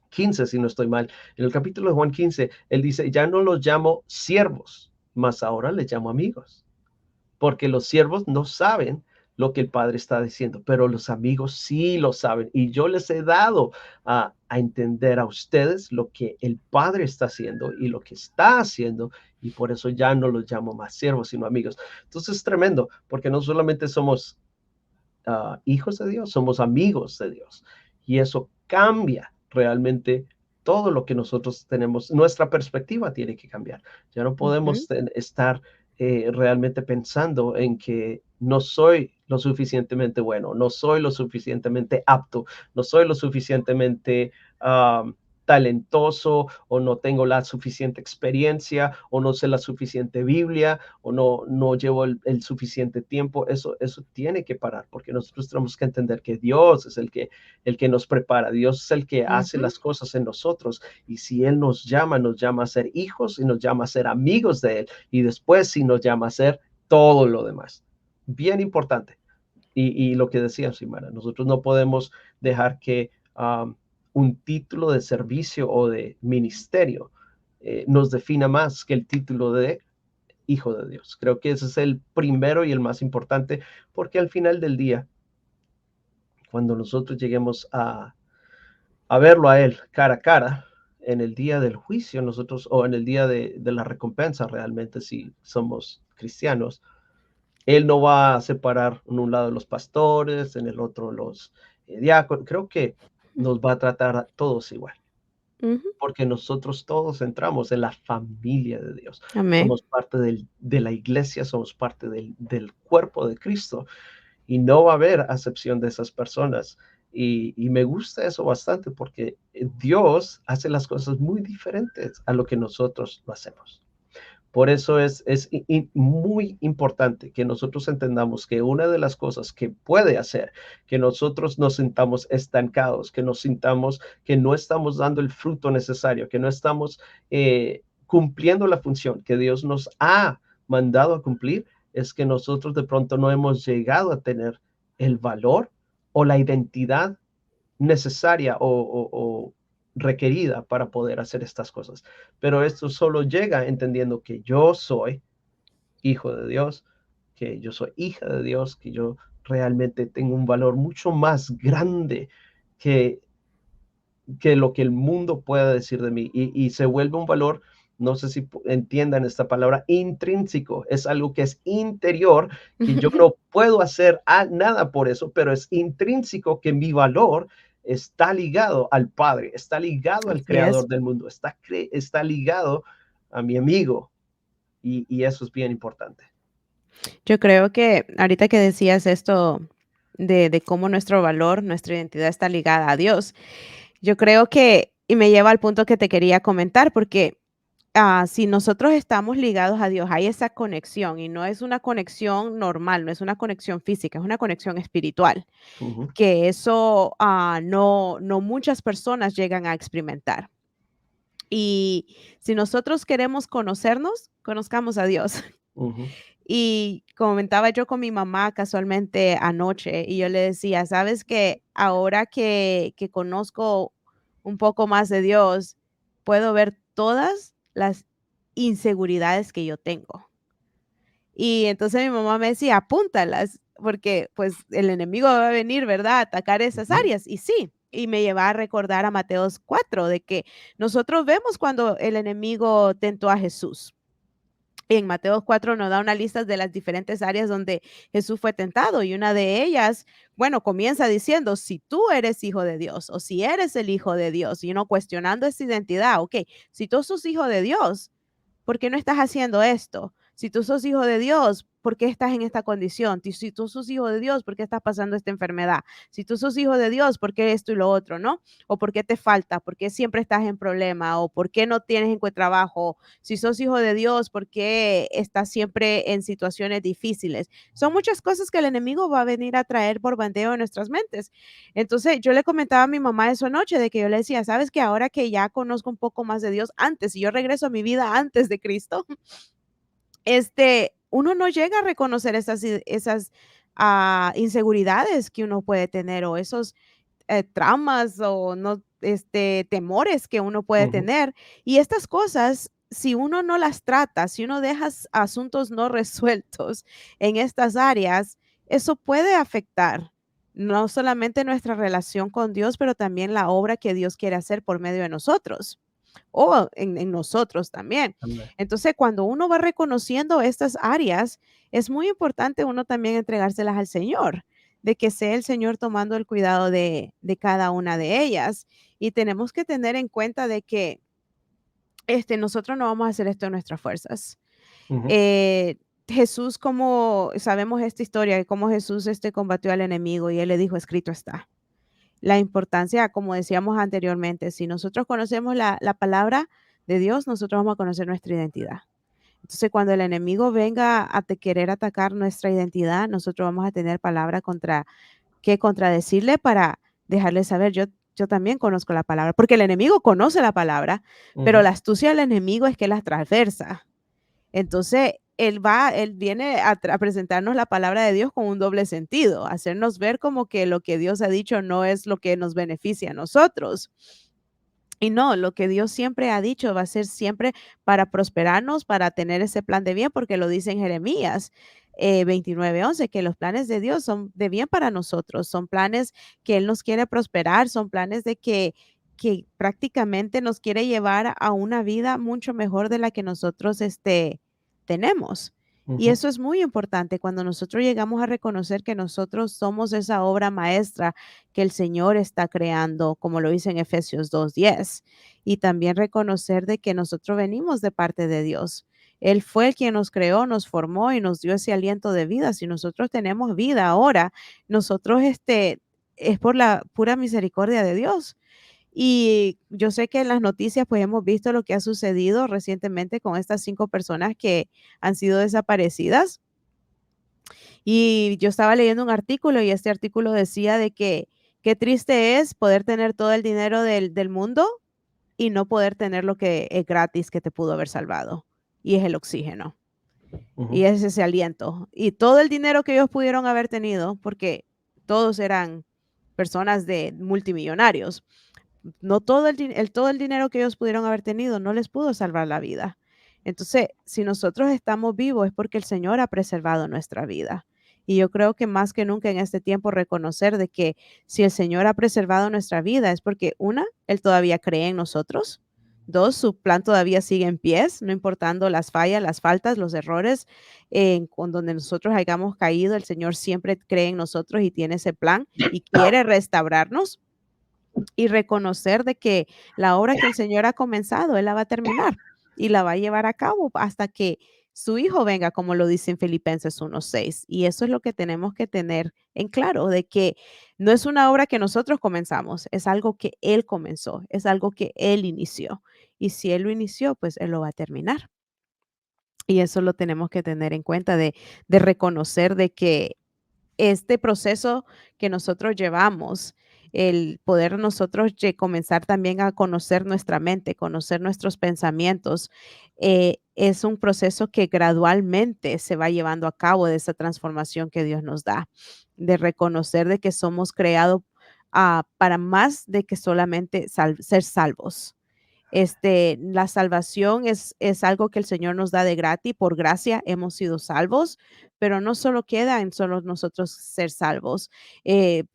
15, si no estoy mal. En el capítulo de Juan 15, Él dice, ya no los llamo siervos, mas ahora les llamo amigos, porque los siervos no saben lo que el Padre está diciendo, pero los amigos sí lo saben. Y yo les he dado a entender a ustedes lo que el Padre está haciendo y lo que está haciendo, y por eso ya no los llamo más siervos, sino amigos. Entonces es tremendo, porque no solamente somos hijos de Dios, somos amigos de Dios. Y eso cambia realmente todo lo que nosotros tenemos. Nuestra perspectiva tiene que cambiar. Ya no Ujú, podemos estar realmente pensando en que no soy lo suficientemente bueno, no soy lo suficientemente apto, no soy lo suficientemente talentoso, o no tengo la suficiente experiencia, o no sé la suficiente Biblia, o no llevo el suficiente tiempo. Eso tiene que parar, porque nosotros tenemos que entender que Dios es el que nos prepara, Dios es el que hace ujú, las cosas en nosotros, y si Él nos llama a ser hijos y nos llama a ser amigos de Él, y después si nos llama a ser todo lo demás. Bien importante. Y lo que decía Simara, nosotros no podemos dejar que un título de servicio o de ministerio nos defina más que el título de hijo de Dios. Creo que ese es el primero y el más importante, porque al final del día, cuando nosotros lleguemos a verlo a Él cara a cara, en el día del juicio, nosotros, o en el día de la recompensa realmente, si somos cristianos, Él no va a separar en un lado los pastores, en el otro los diáconos. Creo que nos va a tratar a todos igual, ujú. porque nosotros todos entramos en la familia de Dios. Amén. Somos parte de la iglesia, somos parte del cuerpo de Cristo, y no va a haber acepción de esas personas. Y me gusta eso bastante, porque Dios hace las cosas muy diferentes a lo que nosotros lo hacemos. Por eso es muy importante que nosotros entendamos que una de las cosas que puede hacer que nosotros nos sintamos estancados, que nos sintamos que no estamos dando el fruto necesario, que no estamos cumpliendo la función que Dios nos ha mandado a cumplir, es que nosotros de pronto no hemos llegado a tener el valor o la identidad necesaria o requerida para poder hacer estas cosas. Pero esto solo llega entendiendo que yo soy hijo de Dios, que yo soy hija de Dios, que yo realmente tengo un valor mucho más grande que, que lo que el mundo pueda decir de mí. Y se vuelve un valor, no sé si entiendan esta palabra, intrínseco. Es algo que es interior, que yo no puedo hacer nada por eso, pero es intrínseco, que mi valor está ligado al Padre, está ligado al Así es. Creador del mundo, está ligado a mi amigo, y eso es bien importante. Yo creo que ahorita que decías esto de cómo nuestro valor, nuestra identidad está ligada a Dios, yo creo que, y me lleva al punto que te quería comentar, porque si nosotros estamos ligados a Dios, hay esa conexión y no es una conexión normal, no es una conexión física, es una conexión espiritual, Ujú, que eso no muchas personas llegan a experimentar. Y si nosotros queremos conocernos, conozcamos a Dios. ujú, Y comentaba yo con mi mamá casualmente anoche y yo le decía, sabes que ahora que conozco un poco más de Dios, puedo ver todas las inseguridades que yo tengo. Y entonces mi mamá me decía, apúntalas, porque pues el enemigo va a venir, ¿verdad? A atacar esas ujú, áreas. Y sí, y me lleva a recordar a Mateos 4, de que nosotros vemos cuando el enemigo tentó a Jesús. Y en Mateo 4 nos da una lista de las diferentes áreas donde Jesús fue tentado y una de ellas, bueno, comienza diciendo, si tú eres hijo de Dios o si eres el hijo de Dios, y no cuestionando esa identidad, ok, si tú sos hijo de Dios, ¿por qué no estás haciendo esto? Si tú sos hijo de Dios, ¿por qué estás en esta condición? Si tú sos hijo de Dios, ¿por qué estás pasando esta enfermedad? Si tú sos hijo de Dios, ¿por qué esto y lo otro, no? ¿O por qué te falta? ¿Por qué siempre estás en problema? ¿O por qué no tienes en buen trabajo? Si sos hijo de Dios, ¿por qué estás siempre en situaciones difíciles? Son muchas cosas que el enemigo va a venir a traer por bandeo en nuestras mentes. Entonces, yo le comentaba a mi mamá eso anoche, de que yo le decía, sabes que ahora que ya conozco un poco más de Dios antes, y yo regreso a mi vida antes de Cristo, uno no llega a reconocer esas inseguridades que uno puede tener o esos traumas o no, temores que uno puede Ujú, tener. Y estas cosas, si uno no las trata, si uno deja asuntos no resueltos en estas áreas, eso puede afectar no solamente nuestra relación con Dios, pero también la obra que Dios quiere hacer por medio de nosotros o en nosotros también. amén. Entonces, cuando uno va reconociendo estas áreas, es muy importante uno también entregárselas al Señor, de que sea el Señor tomando el cuidado de cada una de ellas. Y tenemos que tener en cuenta de que nosotros no vamos a hacer esto en nuestras fuerzas. Ujú, Eh, Jesús, como sabemos esta historia, de cómo Jesús combatió al enemigo y él le dijo, escrito está. La importancia, como decíamos anteriormente, si nosotros conocemos la palabra de Dios, nosotros vamos a conocer nuestra identidad. Entonces, cuando el enemigo venga a querer atacar nuestra identidad, nosotros vamos a tener palabra que contradecirle para dejarle saber, yo también conozco la palabra, porque el enemigo conoce la palabra, pero ujú, la astucia del enemigo es que la transversa. Entonces, él viene a presentarnos la palabra de Dios con un doble sentido, hacernos ver como que lo que Dios ha dicho no es lo que nos beneficia a nosotros. Y no, lo que Dios siempre ha dicho va a ser siempre para prosperarnos, para tener ese plan de bien, porque lo dice en Jeremías 29:11, que los planes de Dios son de bien para nosotros, son planes que Él nos quiere prosperar, son planes de que prácticamente nos quiere llevar a una vida mucho mejor de la que nosotros tenemos. Y ujú, eso es muy importante cuando nosotros llegamos a reconocer que nosotros somos esa obra maestra que el Señor está creando, como lo dice en Efesios 2:10. Y también reconocer de que nosotros venimos de parte de Dios. Él fue el quien nos creó, nos formó y nos dio ese aliento de vida. Si nosotros tenemos vida ahora, nosotros es por la pura misericordia de Dios. Y yo sé que en las noticias pues hemos visto lo que ha sucedido recientemente con estas 5 personas que han sido desaparecidas. Y yo estaba leyendo un artículo y este artículo decía de que qué triste es poder tener todo el dinero del mundo y no poder tener lo que es gratis que te pudo haber salvado, y es el oxígeno, y ujú, es ese aliento. Y todo el dinero que ellos pudieron haber tenido, porque todos eran personas de multimillonarios, no todo el dinero que ellos pudieron haber tenido no les pudo salvar la vida. Entonces, si nosotros estamos vivos es porque el Señor ha preservado nuestra vida. Y yo creo que más que nunca en este tiempo reconocer de que si el Señor ha preservado nuestra vida es porque una, Él todavía cree en nosotros. Dos, su plan todavía sigue en pies, no importando las fallas, las faltas, los errores con donde nosotros hayamos caído. El Señor siempre cree en nosotros y tiene ese plan y quiere restaurarnos y reconocer de que la obra que el Señor ha comenzado, Él la va a terminar y la va a llevar a cabo hasta que su Hijo venga, como lo dice en Filipenses 1:6. Y eso es lo que tenemos que tener en claro, de que no es una obra que nosotros comenzamos, es algo que Él comenzó, es algo que Él inició. Y si Él lo inició, pues Él lo va a terminar. Y eso lo tenemos que tener en cuenta de reconocer de que este proceso que nosotros llevamos, el poder nosotros comenzar también a conocer nuestra mente, conocer nuestros pensamientos, es un proceso que gradualmente se va llevando a cabo de esa transformación que Dios nos da, de reconocer de que somos creados para más de que solamente ser salvos. La salvación es algo que el Señor nos da de gratis, por gracia hemos sido salvos, pero no solo queda en solo nosotros ser salvos.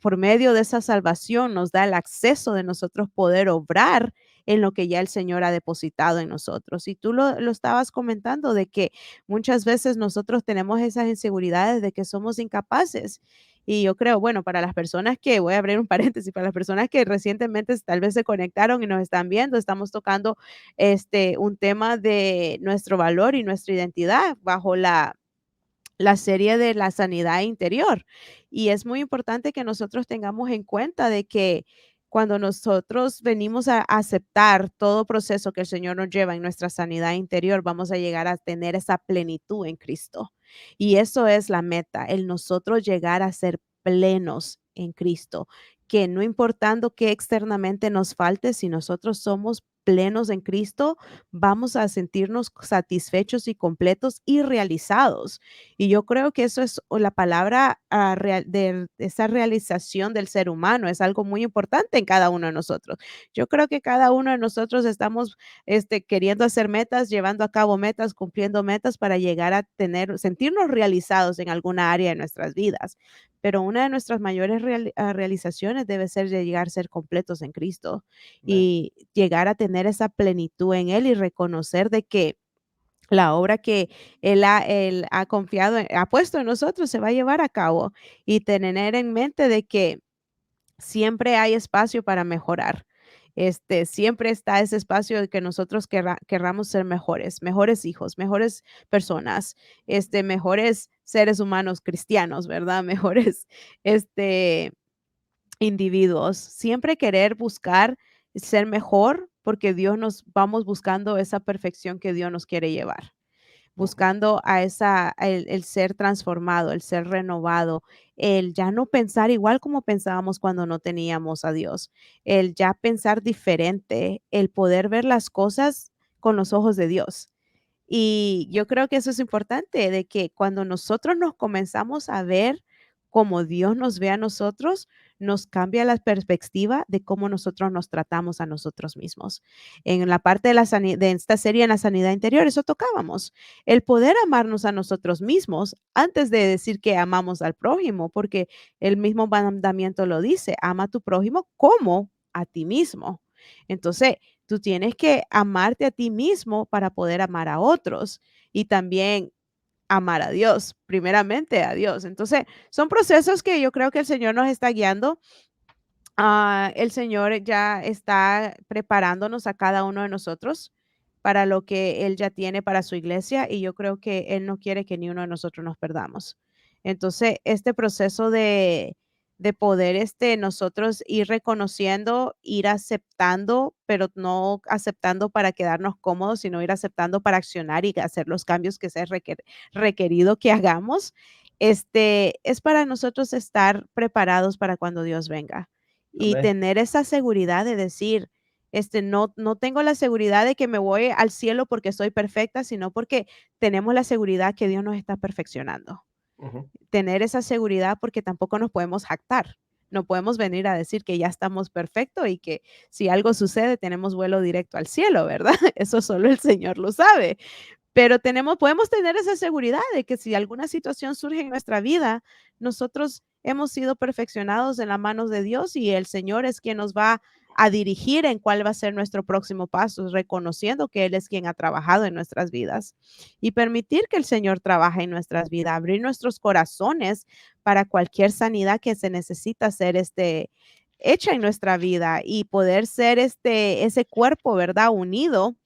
Por medio de esa salvación nos da el acceso de nosotros poder obrar en lo que ya el Señor ha depositado en nosotros. Y tú lo estabas comentando de que muchas veces nosotros tenemos esas inseguridades de que somos incapaces. Y yo creo, bueno, para las personas que, voy a abrir un paréntesis, para las personas que recientemente tal vez se conectaron y nos están viendo, estamos tocando un tema de nuestro valor y nuestra identidad bajo la serie de la sanidad interior. Y es muy importante que nosotros tengamos en cuenta de que cuando nosotros venimos a aceptar todo proceso que el Señor nos lleva en nuestra sanidad interior, vamos a llegar a tener esa plenitud en Cristo. Y eso es la meta, el nosotros llegar a ser plenos en Cristo, que no importando qué externamente nos falte, si nosotros somos plenos en Cristo, vamos a sentirnos satisfechos y completos y realizados. Y yo creo que eso es la palabra de esa realización del ser humano, es algo muy importante en cada uno de nosotros. Yo creo que cada uno de nosotros estamos queriendo hacer metas, llevando a cabo metas, cumpliendo metas para llegar a sentirnos realizados en alguna área de nuestras vidas. Pero una de nuestras mayores realizaciones debe ser de llegar a ser completos en Cristo Amén. y llegar a tener esa plenitud en Él y reconocer de que la obra que él ha confiado, ha puesto en nosotros se va a llevar a cabo y tener en mente de que siempre hay espacio para mejorar. Siempre está ese espacio de que nosotros querramos ser mejores, mejores hijos, mejores personas, mejores seres humanos cristianos, ¿verdad? Mejores, este, individuos, siempre querer buscar ser mejor porque Dios nos vamos buscando esa perfección que Dios nos quiere llevar, Ujú. buscando a el ser transformado, el ser renovado, el ya no pensar igual como pensábamos cuando no teníamos a Dios, el ya pensar diferente, el poder ver las cosas con los ojos de Dios. Y yo creo que eso es importante, de que cuando nosotros nos comenzamos a ver como Dios nos ve a nosotros, nos cambia la perspectiva de cómo nosotros nos tratamos a nosotros mismos. En la parte de de esta serie en la sanidad interior, eso tocábamos, el poder amarnos a nosotros mismos antes de decir que amamos al prójimo, porque el mismo mandamiento lo dice, ama a tu prójimo como a ti mismo. Entonces, tú tienes que amarte a ti mismo para poder amar a otros y también amar a Dios, primeramente a Dios. Entonces, son procesos que yo creo que el Señor nos está guiando. El Señor ya está preparándonos a cada uno de nosotros para lo que Él ya tiene para su iglesia y yo creo que Él no quiere que ni uno de nosotros nos perdamos. Entonces, este proceso de poder nosotros ir reconociendo, ir aceptando, pero no aceptando para quedarnos cómodos, sino ir aceptando para accionar y hacer los cambios que sea requerido que hagamos, es para nosotros estar preparados para cuando Dios venga y Amén. tener esa seguridad de decir, no tengo la seguridad de que me voy al cielo porque soy perfecta, sino porque tenemos la seguridad que Dios nos está perfeccionando. Ujú. Tener esa seguridad porque tampoco nos podemos jactar. No podemos venir a decir que ya estamos perfectos y que si algo sucede tenemos vuelo directo al cielo, ¿verdad? Eso solo el Señor lo sabe. Pero podemos tener esa seguridad de que si alguna situación surge en nuestra vida, nosotros hemos sido perfeccionados en las manos de Dios y el Señor es quien nos va a dirigir en cuál va a ser nuestro próximo paso, reconociendo que Él es quien ha trabajado en nuestras vidas y permitir que el Señor trabaje en nuestras vidas, abrir nuestros corazones para cualquier sanidad que se necesita hacer hecha en nuestra vida y poder ser ese cuerpo, ¿verdad? Unido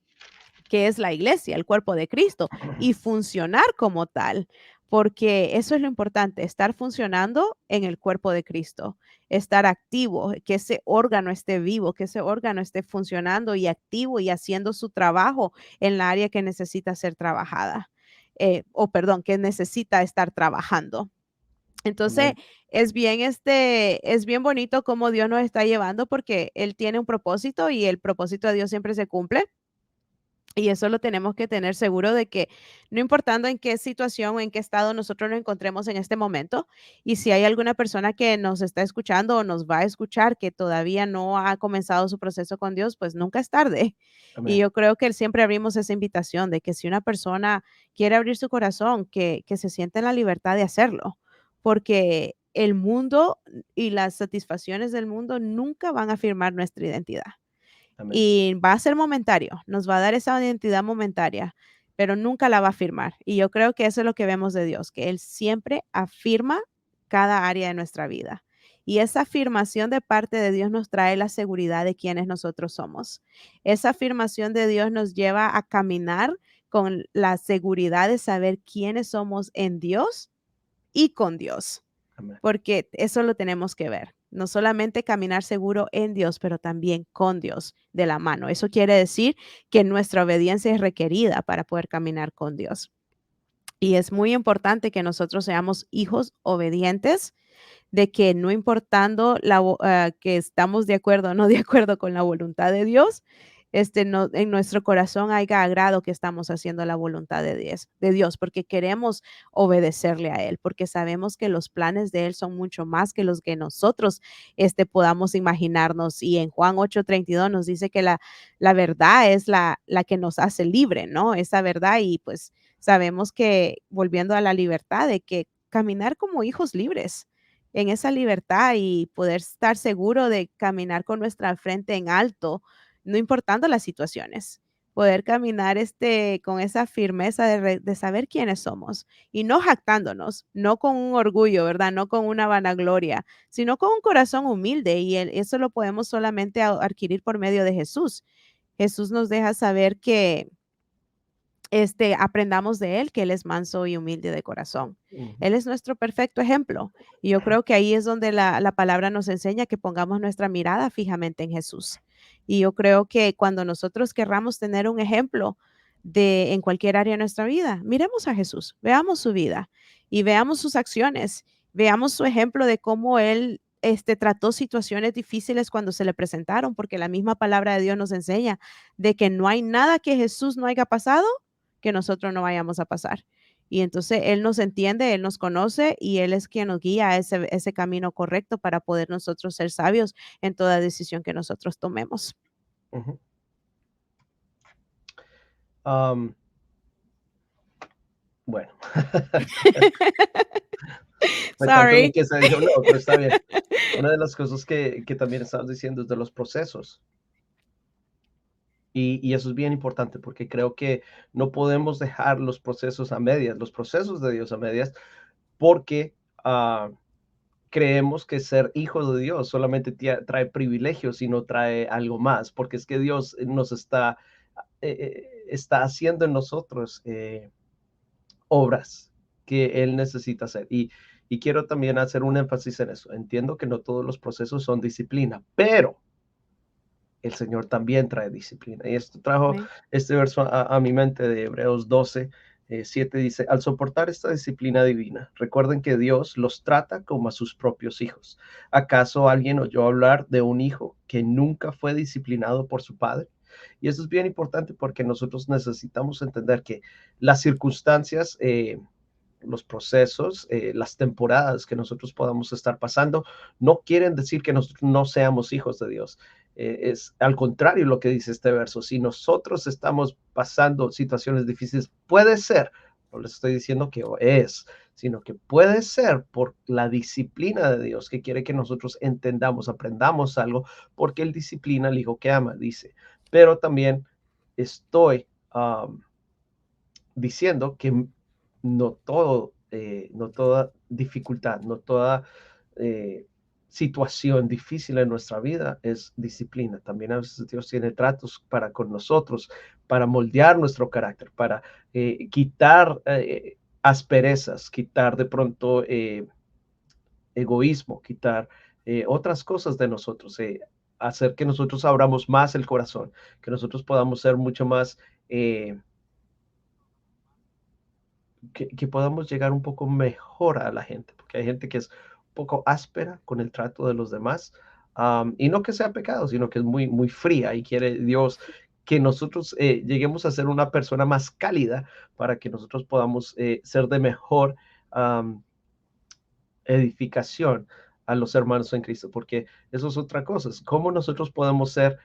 que es la iglesia, el cuerpo de Cristo, y funcionar como tal, porque eso es lo importante, estar funcionando en el cuerpo de Cristo, estar activo, que ese órgano esté vivo, que ese órgano esté funcionando y activo y haciendo su trabajo en la área que necesita ser trabajada, o perdón, que necesita estar trabajando. Entonces, Amén. es bien bonito cómo Dios nos está llevando porque Él tiene un propósito y el propósito de Dios siempre se cumple. Y eso lo tenemos que tener seguro de que no importando en qué situación o en qué estado nosotros nos encontremos en este momento, y si hay alguna persona que nos está escuchando o nos va a escuchar que todavía no ha comenzado su proceso con Dios, pues nunca es tarde. Y Amén. yo creo que siempre abrimos esa invitación de que si una persona quiere abrir su corazón, que se siente en la libertad de hacerlo, porque el mundo y las satisfacciones del mundo nunca van a afirmar nuestra identidad Amén. y va a ser momentario, nos va a dar esa identidad momentaria, pero nunca la va a afirmar. Y yo creo que eso es lo que vemos de Dios, que Él siempre afirma cada área de nuestra vida. Y esa afirmación de parte de Dios nos trae la seguridad de quienes nosotros somos. Esa afirmación de Dios nos lleva a caminar con la seguridad de saber quiénes somos en Dios y con Dios, Amén. porque eso lo tenemos que ver. No solamente caminar seguro en Dios, pero también con Dios de la mano. Eso quiere decir que nuestra obediencia es requerida para poder caminar con Dios. Y es muy importante que nosotros seamos hijos obedientes, de que no importando que estamos de acuerdo o no de acuerdo con la voluntad de Dios, no, en nuestro corazón haya agrado que estamos haciendo la voluntad de Dios, porque queremos obedecerle a Él, porque sabemos que los planes de Él son mucho más que los que nosotros podamos imaginarnos. Y en Juan 8:32 nos dice que la verdad es la que nos hace libre, ¿no? Esa verdad. Y pues sabemos que, volviendo a la libertad, de que caminar como hijos libres en esa libertad y poder estar seguro de caminar con nuestra frente en alto, no importando las situaciones. Poder caminar con esa firmeza de saber quiénes somos y no jactándonos, no con un orgullo, ¿verdad? No con una vanagloria, sino con un corazón humilde. Y eso lo podemos solamente adquirir por medio de Jesús. Jesús nos deja saber que aprendamos de él, que él es manso y humilde de corazón. Ujú. Él es nuestro perfecto ejemplo. Y yo creo que ahí es donde la palabra nos enseña que pongamos nuestra mirada fijamente en Jesús. Y yo creo que cuando nosotros querramos tener un ejemplo en cualquier área de nuestra vida, miremos a Jesús, veamos su vida y veamos sus acciones, veamos su ejemplo de cómo él trató situaciones difíciles cuando se le presentaron, porque la misma palabra de Dios nos enseña de que no hay nada que Jesús no haya pasado que nosotros no vayamos a pasar. Y entonces Él nos entiende, Él nos conoce y Él es quien nos guía a ese camino correcto para poder nosotros ser sabios en toda decisión que nosotros tomemos. Ujú. Am, bueno, me encantó lo Sorry. que se dijo, no, pero está bien. Una de las cosas que también estabas diciendo es de los procesos. Y eso es bien importante porque creo que no podemos dejar los procesos a medias, los procesos de Dios a medias, porque creemos que ser hijo de Dios solamente trae privilegios y no trae algo más, porque es que Dios nos está haciendo en nosotros obras que Él necesita hacer. Y quiero también hacer un énfasis en eso. Entiendo que no todos los procesos son disciplina, pero el Señor también trae disciplina. Y esto trajo Amén. este verso a mi mente de Hebreos 12, 7 dice, al soportar esta disciplina divina, recuerden que Dios los trata como a sus propios hijos. ¿Acaso alguien oyó hablar de un hijo que nunca fue disciplinado por su padre? Y eso es bien importante porque nosotros necesitamos entender que las circunstancias, los procesos, las temporadas que nosotros podamos estar pasando, no quieren decir que nosotros no seamos hijos de Dios. Es al contrario lo que dice este verso. Si nosotros estamos pasando situaciones difíciles, puede ser, no les estoy diciendo que es, sino que puede ser por la disciplina de Dios que quiere que nosotros entendamos, aprendamos algo, porque Él disciplina al hijo que ama, dice. Pero también estoy diciendo que no todo, no toda dificultad, no toda situación difícil en nuestra vida es disciplina. También a veces Dios tiene tratos para con nosotros, para moldear nuestro carácter, para quitar asperezas, quitar de pronto egoísmo, quitar otras cosas de nosotros, hacer que nosotros abramos más el corazón, que nosotros podamos ser mucho más que podamos llegar un poco mejor a la gente, porque hay gente que es un poco áspera con el trato de los demás, y no que sea pecado, sino que es muy, muy fría y quiere Dios que nosotros lleguemos a ser una persona más cálida para que nosotros podamos ser de mejor edificación a los hermanos en Cristo, porque eso es otra cosa, es cómo nosotros podemos ser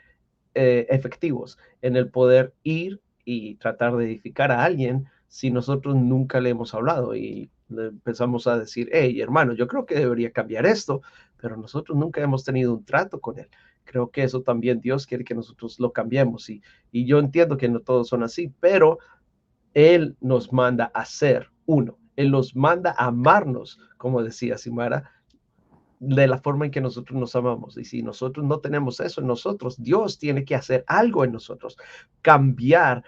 efectivos en el poder ir y tratar de edificar a alguien si nosotros nunca le hemos hablado y le empezamos a decir, hey, hermano, yo creo que debería cambiar esto, pero nosotros nunca hemos tenido un trato con él. Creo que eso también Dios quiere que nosotros lo cambiemos y yo entiendo que no todos son así, pero Él nos manda a ser uno. Él nos manda a amarnos, como decía Simara, de la forma en que nosotros nos amamos. Y si nosotros no tenemos eso en nosotros, Dios tiene que hacer algo en nosotros, cambiar.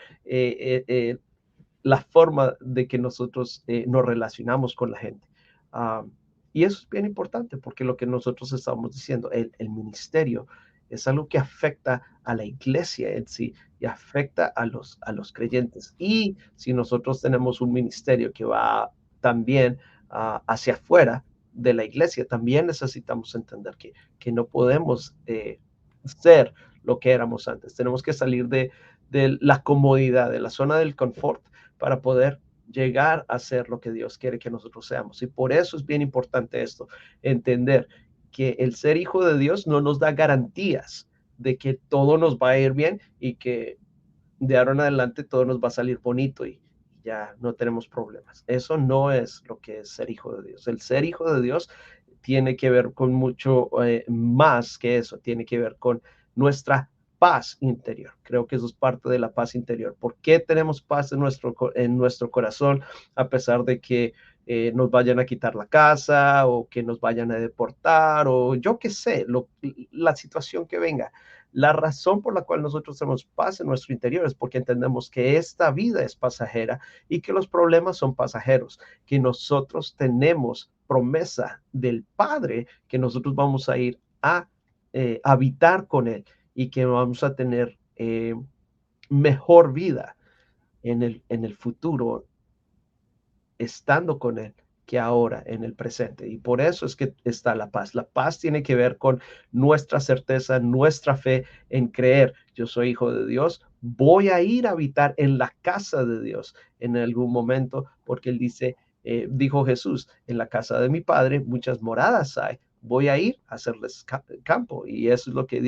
la forma de que nosotros nos relacionamos con la gente. Ah, y eso es bien importante porque lo que nosotros estamos diciendo, ministerio es algo que afecta a la iglesia en sí y afecta a los creyentes. Y si nosotros tenemos un ministerio que va también hacia afuera de la iglesia, también necesitamos entender que no podemos ser lo que éramos antes. Tenemos que salir de la comodidad, de la zona del confort, para poder llegar a ser lo que Dios quiere que nosotros seamos. Y por eso es bien importante esto, entender que el ser hijo de Dios no nos da garantías de que todo nos va a ir bien y que de ahora en adelante todo nos va a salir bonito y ya no tenemos problemas. Eso no es lo que es ser hijo de Dios. El ser hijo de Dios tiene que ver con mucho más que eso, tiene que ver con nuestra paz interior. Creo que eso es parte de la paz interior. ¿Por qué tenemos paz en nuestro corazón a pesar de que nos vayan a quitar la casa o que nos vayan a deportar o yo qué sé, la situación que venga? La razón por la cual nosotros tenemos paz en nuestro interior es porque entendemos que esta vida es pasajera y que los problemas son pasajeros, que nosotros tenemos promesa del Padre, que nosotros vamos a ir a habitar con Él y que vamos a tener mejor vida en el futuro estando con Él que ahora en el presente. Y por eso es que está la paz. La paz tiene que ver con nuestra certeza, nuestra fe en creer, yo soy hijo de Dios, voy a ir a habitar en la casa de Dios en algún momento, porque Él dice, dijo Jesús, en la casa de mi Padre muchas moradas hay. Voy a ir a hacerles campo y eso es lo que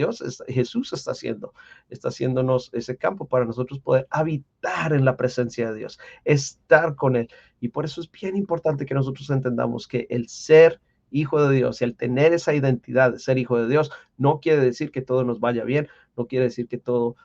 Jesús está haciéndonos ese campo para nosotros poder habitar en la presencia de Dios, estar con Él. Y por eso es bien importante que nosotros entendamos que el ser hijo de Dios y el tener esa identidad de ser hijo de Dios no quiere decir que todo nos vaya bien, no quiere decir que todo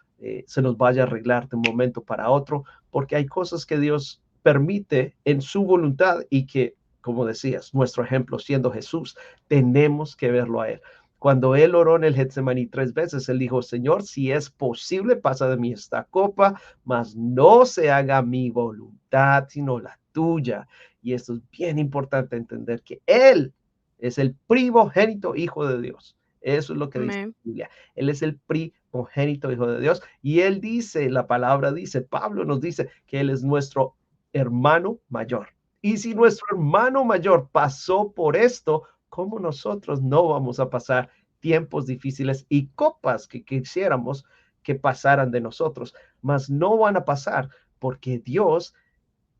se nos vaya a arreglar de un momento para otro, porque hay cosas que Dios permite en su voluntad y que, como decías, nuestro ejemplo siendo Jesús, tenemos que verlo a Él. Cuando Él oró en el Getsemaní 3 veces, Él dijo, Señor, si es posible, pasa de mí esta copa, mas no se haga mi voluntad, sino la tuya. Y esto es bien importante entender que Él es el primogénito hijo de Dios. Eso es lo que dice la Amén. Biblia. Él es el primogénito hijo de Dios. Y Él dice, la palabra dice, Pablo nos dice que Él es nuestro hermano mayor. Y si nuestro hermano mayor pasó por esto, ¿cómo nosotros no vamos a pasar tiempos difíciles y copas que quisiéramos que pasaran de nosotros? Mas no van a pasar porque Dios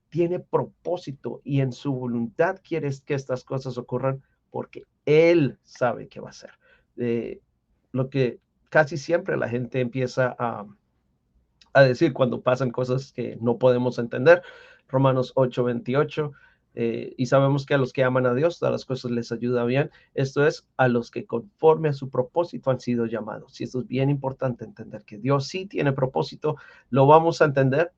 tiene propósito y en su voluntad quiere que estas cosas ocurran porque Él sabe qué va a hacer. Lo que casi siempre la gente empieza a decir cuando pasan cosas que no podemos entender, Romanos 8:28, y sabemos que a los que aman a Dios, todas las cosas les ayuda bien. Esto es a los que conforme a su propósito han sido llamados. Y esto es bien importante entender que Dios sí tiene propósito, lo vamos a entender,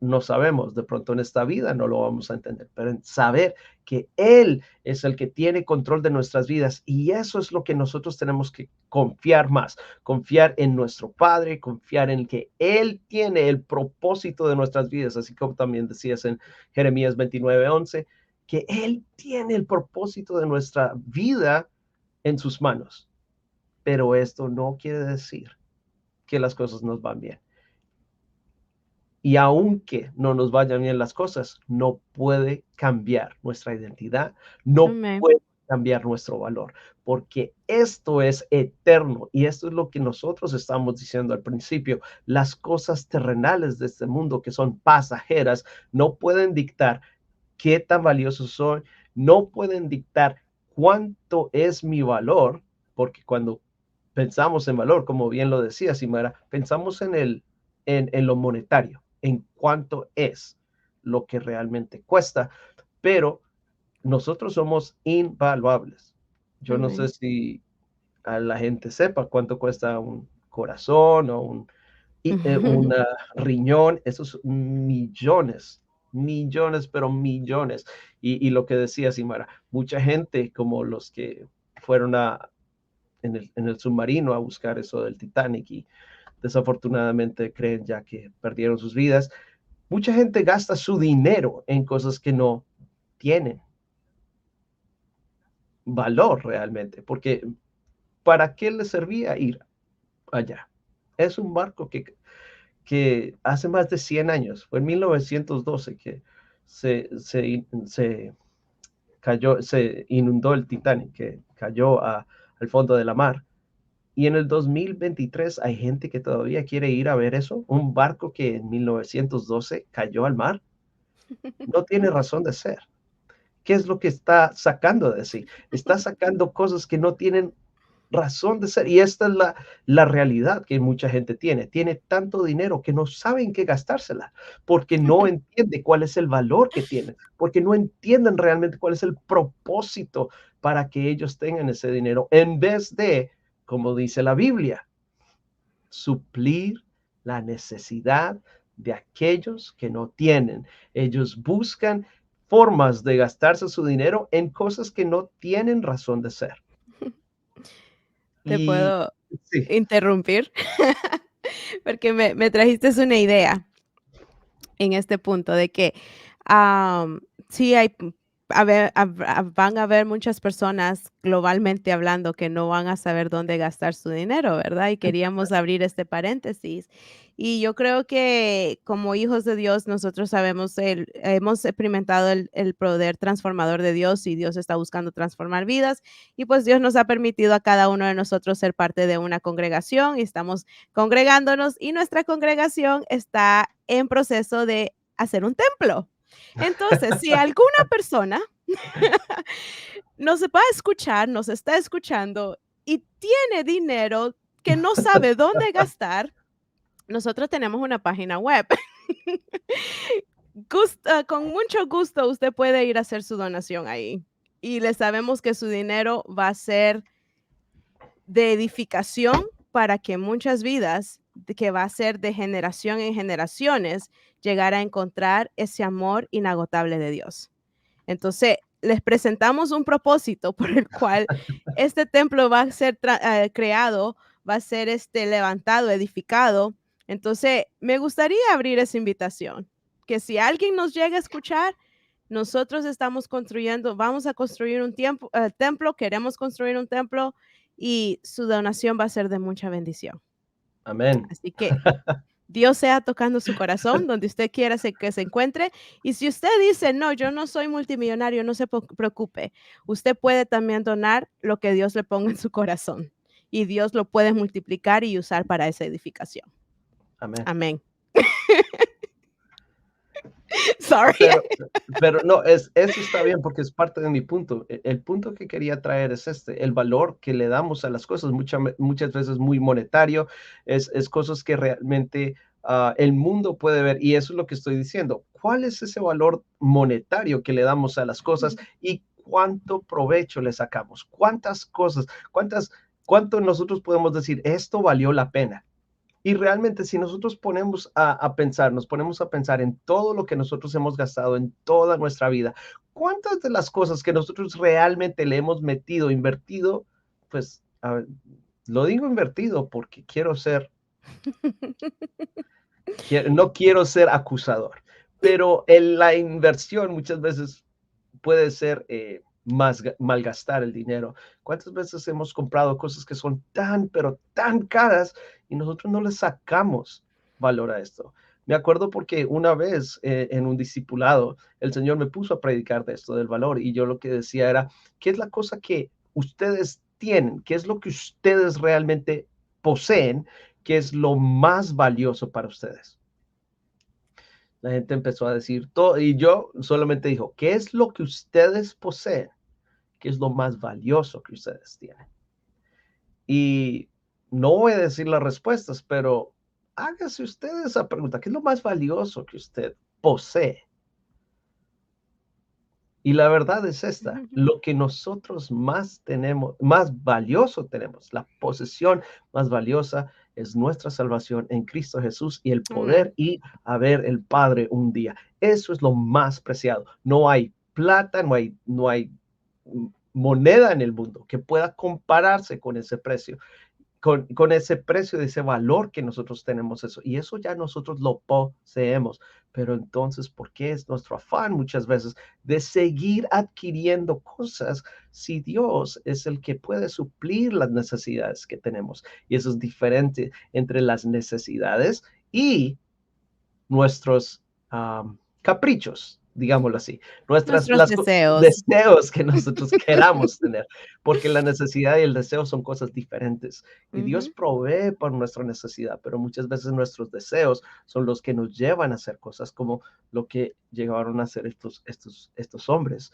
no sabemos, de pronto en esta vida no lo vamos a entender, pero en saber que Él es el que tiene control de nuestras vidas y eso es lo que nosotros tenemos que confiar más, confiar en nuestro Padre, confiar en que Él tiene el propósito de nuestras vidas, así como también decías en Jeremías 29:11, que Él tiene el propósito de nuestra vida en sus manos, pero esto no quiere decir que las cosas nos van bien. Y aunque no nos vayan bien las cosas, no puede cambiar nuestra identidad, no Amén. puede cambiar nuestro valor, porque esto es eterno y esto es lo que nosotros estamos diciendo al principio. Las cosas terrenales de este mundo que son pasajeras no pueden dictar qué tan valioso soy, no pueden dictar cuánto es mi valor, porque cuando pensamos en valor, como bien lo decía Simara, pensamos en lo monetario, en cuánto es lo que realmente cuesta, pero nosotros somos invaluables. Yo no sé Amén. si a la gente sepa cuánto cuesta un corazón o una riñón, esos millones, millones, pero millones. Y lo que decía Simara, mucha gente como los que fueron en el submarino a buscar eso del Titanic y desafortunadamente creen ya que perdieron sus vidas, Mucha gente gasta su dinero en cosas que no tienen valor realmente, porque ¿para qué le servía ir allá? Es un barco que hace más de 100 años, fue en 1912 que se cayó, se inundó el Titanic, que cayó al fondo de la mar. Y en el 2023 hay gente que todavía quiere ir a ver eso, un barco que en 1912 cayó al mar, no tiene razón de ser. ¿Qué es lo que está sacando de sí? Está sacando cosas que no tienen razón de ser. Y esta es la realidad que mucha gente tiene. Tiene tanto dinero que no saben qué gastársela, porque no entiende cuál es el valor que tiene, porque no entienden realmente cuál es el propósito para que ellos tengan ese dinero, en vez de, como dice la Biblia, suplir la necesidad de aquellos que no tienen. Ellos buscan formas de gastarse su dinero en cosas que no tienen razón de ser. ¿Te Y puedo sí, interrumpir? Porque me trajiste una idea en este punto de que, sí hay van a haber muchas personas globalmente hablando que no van a saber dónde gastar su dinero, ¿verdad? Y queríamos abrir este paréntesis. Y yo creo que como hijos de Dios, nosotros sabemos hemos experimentado el poder transformador de Dios y Dios está buscando transformar vidas. Y pues Dios nos ha permitido a cada uno de nosotros ser parte de una congregación y estamos congregándonos y nuestra congregación está en proceso de hacer un templo. Entonces, si alguna persona nos va a escuchar, nos está escuchando y tiene dinero que no sabe dónde gastar, nosotros tenemos una página web. Con mucho gusto usted puede ir a hacer su donación ahí. Y le sabemos que su dinero va a ser de edificación para que muchas vidas, que va a ser de generación en generaciones, llegar a encontrar ese amor inagotable de Dios. Entonces, les presentamos un propósito por el cual este templo va a ser creado, va a ser levantado, edificado. Entonces, me gustaría abrir esa invitación, que si alguien nos llega a escuchar, nosotros estamos construyendo, vamos a construir un templo, queremos construir un templo y su donación va a ser de mucha bendición. amén. Así que Dios sea tocando su corazón, donde usted quiera que se encuentre. Y si usted dice, no, yo no soy multimillonario, no se preocupe. Usted puede también donar lo que Dios le ponga en su corazón. Y Dios lo puede multiplicar y usar para esa edificación. Amén. Amén. Sorry. Pero, pero no, eso está bien porque es parte de mi punto. El punto que quería traer es el valor que le damos a las cosas, muchas veces muy monetario, es cosas que realmente el mundo puede ver y eso es lo que estoy diciendo. ¿Cuál es ese valor monetario que le damos a las cosas y cuánto provecho le sacamos? ¿Cuántas cosas, cuánto nosotros podemos decir, esto valió la pena? Y realmente si nosotros nos ponemos a pensar en todo lo que nosotros hemos gastado en toda nuestra vida, ¿cuántas de las cosas que nosotros realmente le hemos metido, invertido, pues lo digo invertido porque no quiero ser acusador, pero en la inversión muchas veces puede ser malgastar el dinero. ¿Cuántas veces hemos comprado cosas que son pero tan caras y nosotros no le sacamos valor a esto? Me acuerdo porque una vez en un discipulado, el Señor me puso a predicar de esto, del valor, y yo lo que decía era, ¿qué es la cosa que ustedes tienen? ¿Qué es lo que ustedes realmente poseen? ¿Qué es lo más valioso para ustedes? La gente empezó a decir todo y yo solamente dijo, ¿qué es lo que ustedes poseen? ¿Qué es lo más valioso que ustedes tienen? Y no voy a decir las respuestas, pero hágase usted esa pregunta, ¿qué es lo más valioso que usted posee? Y la verdad es esta, lo que nosotros más tenemos, más valioso tenemos, la posesión más valiosa es nuestra salvación en Cristo Jesús y el poder Amén. ir a ver el Padre un día. Eso es lo más preciado. No hay plata, no hay moneda en el mundo que pueda compararse con ese precio. con ese precio, de ese valor que nosotros tenemos eso. Y eso ya nosotros lo poseemos. Pero entonces, ¿por qué es nuestro afán muchas veces de seguir adquiriendo cosas si Dios es el que puede suplir las necesidades que tenemos? Y eso es diferente entre las necesidades y nuestros caprichos, digámoslo así, Nuestros los deseos. deseos que nosotros queramos tener, porque la necesidad y el deseo son cosas diferentes. Y Dios Ujú, provee por nuestra necesidad, pero muchas veces nuestros deseos son los que nos llevan a hacer cosas como lo que llegaron a hacer estos hombres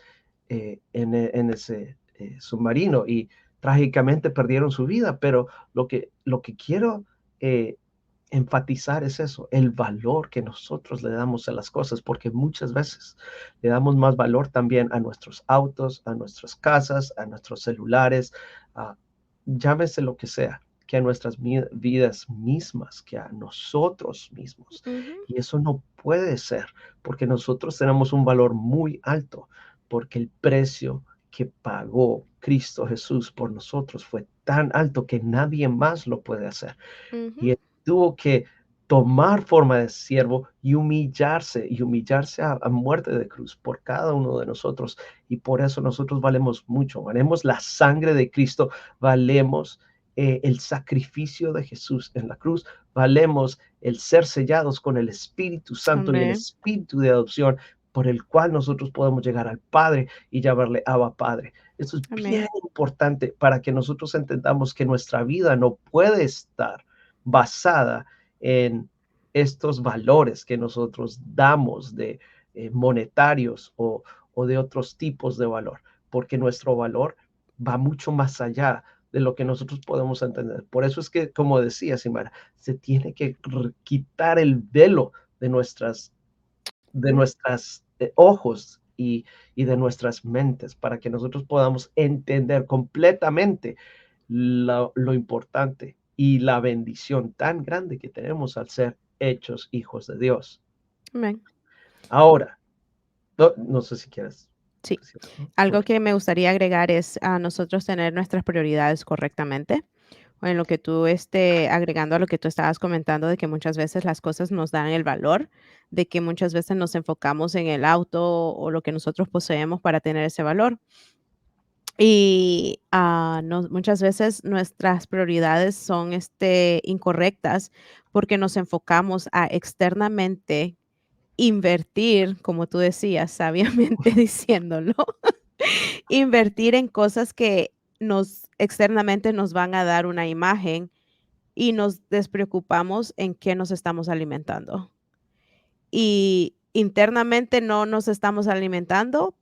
en ese submarino y trágicamente perdieron su vida, pero lo que quiero eh, enfatizar es eso, el valor que nosotros le damos a las cosas, porque muchas veces le damos más valor también a nuestros autos, a nuestras casas, a nuestros celulares, a, llámese lo que sea, que a nuestras vidas mismas, que a nosotros mismos. ujú. Y eso no puede ser, porque nosotros tenemos un valor muy alto, porque el precio que pagó Cristo Jesús por nosotros fue tan alto que nadie más lo puede hacer. Ujú, Y él tuvo que tomar forma de siervo y humillarse a muerte de cruz por cada uno de nosotros. Y por eso nosotros valemos mucho, valemos la sangre de Cristo, valemos el sacrificio de Jesús en la cruz, valemos el ser sellados con el Espíritu Santo y el amén, Espíritu de adopción por el cual nosotros podemos llegar al Padre y llamarle Abba Padre. Eso es bien amén, importante para que nosotros entendamos que nuestra vida no puede estar basada en estos valores que nosotros damos de monetarios o de otros tipos de valor, porque nuestro valor va mucho más allá de lo que nosotros podemos entender. Por eso es que, como decía Simara, se tiene que quitar el velo de ujú, nuestras ojos y de nuestras mentes para que nosotros podamos entender completamente lo importante y la bendición tan grande que tenemos al ser hechos hijos de Dios. amén. Ahora, no sé si quieres Sí, decir algo. algo Ok. que me gustaría agregar es a nosotros tener nuestras prioridades correctamente. O en lo que tú, agregando a lo que tú estabas comentando de que muchas veces las cosas nos dan el valor, de que muchas veces nos enfocamos en el auto o lo que nosotros poseemos para tener ese valor. Y muchas veces nuestras prioridades son incorrectas porque nos enfocamos a externamente invertir, como tú decías, sabiamente diciéndolo, invertir en cosas que nos externamente nos van a dar una imagen y nos despreocupamos en qué nos estamos alimentando. Y internamente no nos estamos alimentando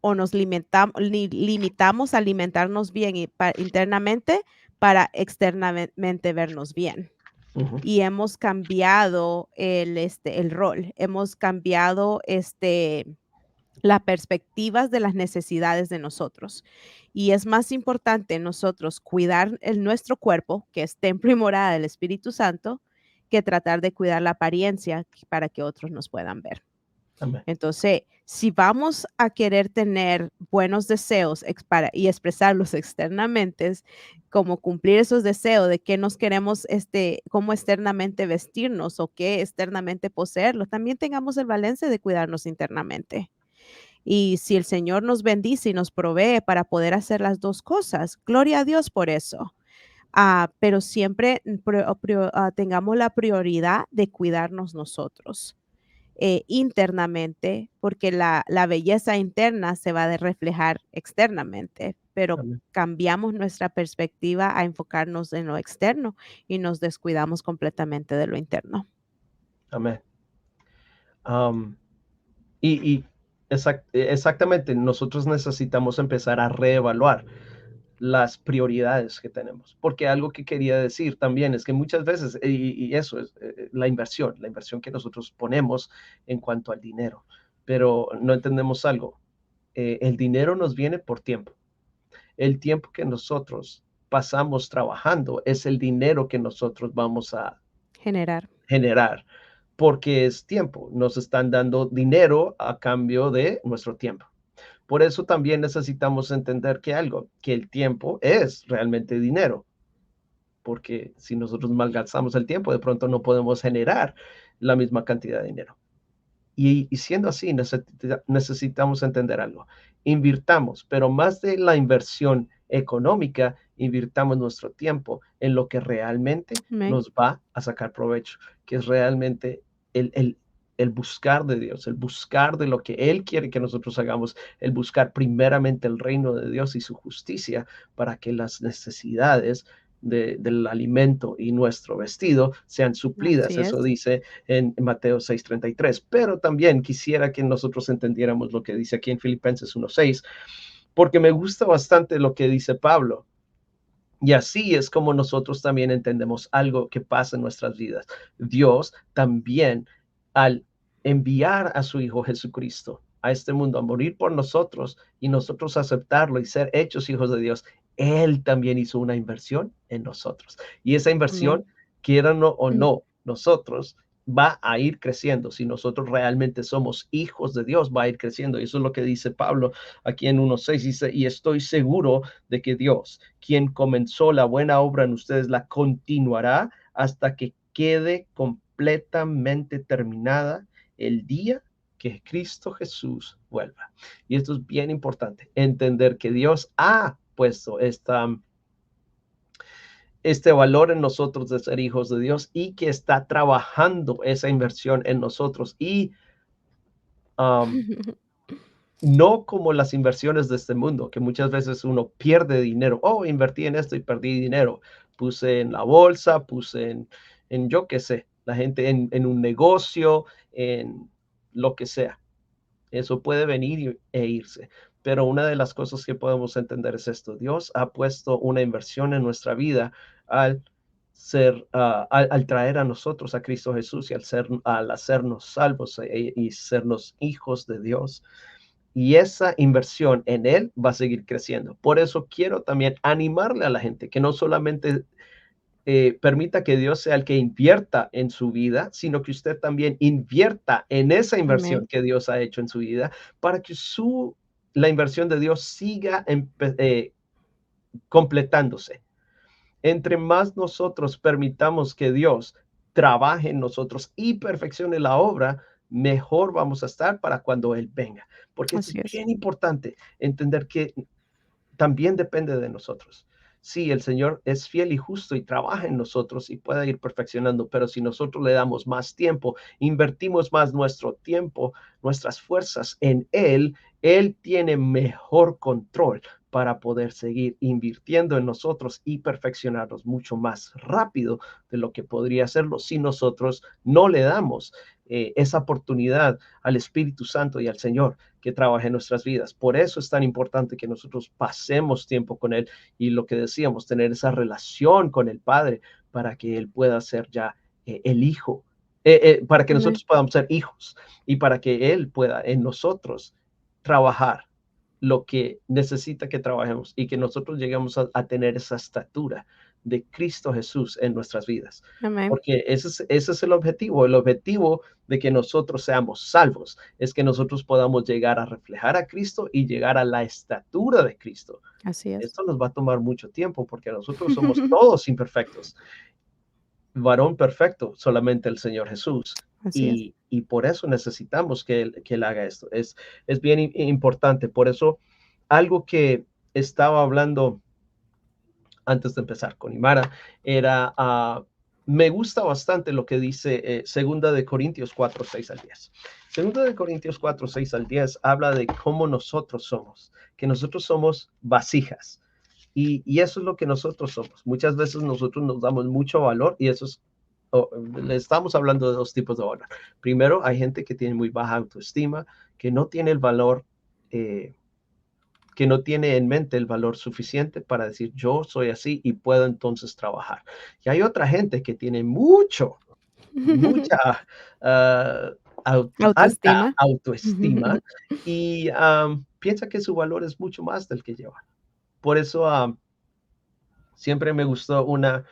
o limitamos a alimentarnos bien y internamente para externamente vernos bien. Ujú, Y hemos cambiado el rol, hemos cambiado las perspectivas de las necesidades de nosotros. Y es más importante nosotros cuidar nuestro cuerpo, que es templo y morada del Espíritu Santo, que tratar de cuidar la apariencia para que otros nos puedan ver. amén, Entonces, si vamos a querer tener buenos deseos y expresarlos externamente, como cumplir esos deseos de qué nos queremos, cómo externamente vestirnos o qué externamente poseerlo, también tengamos el balance de cuidarnos internamente. Y si el Señor nos bendice y nos provee para poder hacer las 2 cosas, gloria a Dios por eso. Pero siempre tengamos la prioridad de cuidarnos nosotros, internamente, porque la belleza interna se va a reflejar externamente, pero amén, cambiamos nuestra perspectiva a enfocarnos en lo externo y nos descuidamos completamente de lo interno. amén. Am, y exactamente, nosotros necesitamos empezar a reevaluar las prioridades que tenemos. Porque algo que quería decir también es que muchas veces, y eso es la inversión que nosotros ponemos en cuanto al dinero, pero no entendemos algo. El dinero nos viene por tiempo. El tiempo que nosotros pasamos trabajando es el dinero que nosotros vamos a Generar. generar, porque es tiempo. Nos están dando dinero a cambio de nuestro tiempo. Por eso también necesitamos entender que el tiempo es realmente dinero. porque si nosotros malgastamos el tiempo, de pronto no podemos generar la misma cantidad de dinero. Y siendo así, necesitamos entender algo. Invirtamos, pero más de la inversión económica, invirtamos nuestro tiempo en lo que realmente Amén. nos va a sacar provecho, que es realmente el buscar de Dios, el buscar de lo que Él quiere que nosotros hagamos, el buscar primeramente el reino de Dios y su justicia para que las necesidades del alimento y nuestro vestido sean suplidas. Así Eso es. dice en Mateo 6:33. Pero también quisiera que nosotros entendiéramos lo que dice aquí en Filipenses 1:6, porque me gusta bastante lo que dice Pablo. Y así es como nosotros también entendemos algo que pasa en nuestras vidas. Dios también, al enviar a su Hijo Jesucristo a este mundo a morir por nosotros y nosotros aceptarlo y ser hechos hijos de Dios, Él también hizo una inversión en nosotros. Y esa inversión, Amén. quieran o Mm. no, nosotros va a ir creciendo. Si nosotros realmente somos hijos de Dios, va a ir creciendo. Y eso es lo que dice Pablo aquí en 1:6. Dice, y estoy seguro de que Dios, quien comenzó la buena obra en ustedes, la continuará hasta que quede completamente terminada el día que Cristo Jesús vuelva. Y esto es bien importante, entender que Dios ha puesto este valor en nosotros de ser hijos de Dios y que está trabajando esa inversión en nosotros y um, no como las inversiones de este mundo, que muchas veces uno pierde dinero. Oh, invertí en esto y perdí dinero. Puse en la bolsa, puse en yo qué sé, la gente en un negocio, en lo que sea. Eso puede venir e irse. Pero una de las cosas que podemos entender es esto. Dios ha puesto una inversión en nuestra vida al al traer a nosotros a Cristo Jesús y al hacernos salvos y sernos hijos de Dios. Y esa inversión en Él va a seguir creciendo. Por eso quiero también animarle a la gente que no solamente permita que Dios sea el que invierta en su vida, sino que usted también invierta en esa inversión Amén. que Dios ha hecho en su vida para que la inversión de Dios siga completándose. Entre más nosotros permitamos que Dios trabaje en nosotros y perfeccione la obra, mejor vamos a estar para cuando Él venga. Porque esto Así es es. bien importante, entender que también depende de nosotros. Sí, el Señor es fiel y justo y trabaja en nosotros y puede ir perfeccionando, pero si nosotros le damos más tiempo, invertimos más nuestro tiempo, nuestras fuerzas en Él, Él tiene mejor control para poder seguir invirtiendo en nosotros y perfeccionarnos mucho más rápido de lo que podría hacerlo si nosotros no le damos esa oportunidad al Espíritu Santo y al Señor que trabaje en nuestras vidas. Por eso es tan importante que nosotros pasemos tiempo con Él y lo que decíamos, tener esa relación con el Padre para que Él pueda ser ya el Hijo, para que Amén. nosotros podamos ser hijos y para que Él pueda en nosotros trabajar lo que necesita que trabajemos y que nosotros lleguemos a tener esa estatura de Cristo Jesús en nuestras vidas. Amén. Porque ese es el objetivo de que nosotros seamos salvos, es que nosotros podamos llegar a reflejar a Cristo y llegar a la estatura de Cristo. Así es. Esto nos va a tomar mucho tiempo porque nosotros somos todos imperfectos. Varón perfecto, solamente el Señor Jesús. Así es. Y por eso necesitamos que él haga esto. Es bien importante. Por eso, algo que estaba hablando antes de empezar con Imara era, me gusta bastante lo que dice Segunda de Corintios 4:6 al 10. Segunda de Corintios 4:6 al 10 habla de cómo nosotros somos, que nosotros somos vasijas. Y eso es lo que nosotros somos. Muchas veces nosotros nos damos mucho valor y eso es, le estamos hablando de dos tipos de valor. Primero, hay gente que tiene muy baja autoestima, que no tiene el valor, que no tiene en mente el valor suficiente para decir yo soy así y puedo entonces trabajar. Y hay otra gente que tiene mucha uh, alta Autoestima. autoestima y piensa que su valor es mucho más del que lleva. Por eso siempre me gustó una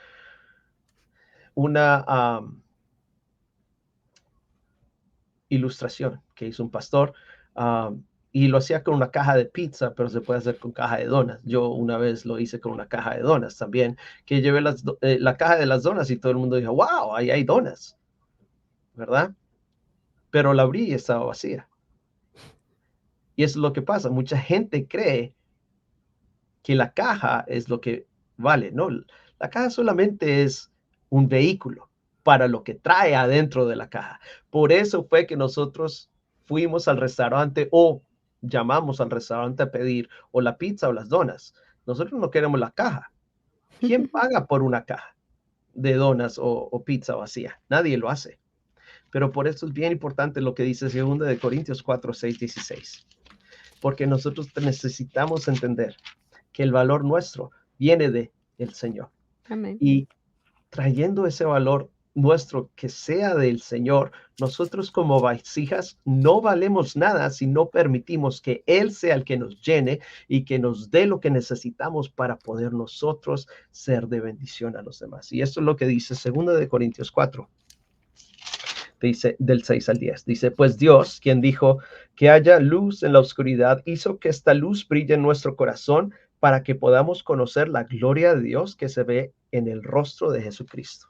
ilustración que hizo un pastor. y lo hacía con una caja de pizza, pero se puede hacer con caja de donas. Yo una vez lo hice con una caja de donas también, que llevé la caja de las donas y todo el mundo dijo, wow, ahí hay donas, ¿verdad? Pero la abrí y estaba vacía. Y eso es lo que pasa. Mucha gente cree que la caja es lo que vale. No, la caja solamente es un vehículo para lo que trae adentro de la caja. Por eso fue que nosotros fuimos al restaurante o llamamos al restaurante a pedir o la pizza o las donas. Nosotros no queremos la caja. ¿Quién paga por una caja de donas o pizza vacía? Nadie lo hace. Pero por eso es bien importante lo que dice 2 Corintios 4, 6, 16. Porque nosotros necesitamos entender que el valor nuestro viene de el Señor. Amén. Y trayendo ese valor nuestro que sea del Señor, nosotros como vasijas no valemos nada si no permitimos que Él sea el que nos llene y que nos dé lo que necesitamos para poder nosotros ser de bendición a los demás. Y esto es lo que dice 2 Corintios 4. Dice del 6 al 10. Dice, pues Dios, quien dijo que haya luz en la oscuridad, hizo que esta luz brille en nuestro corazón para que podamos conocer la gloria de Dios que se ve en el rostro de Jesucristo.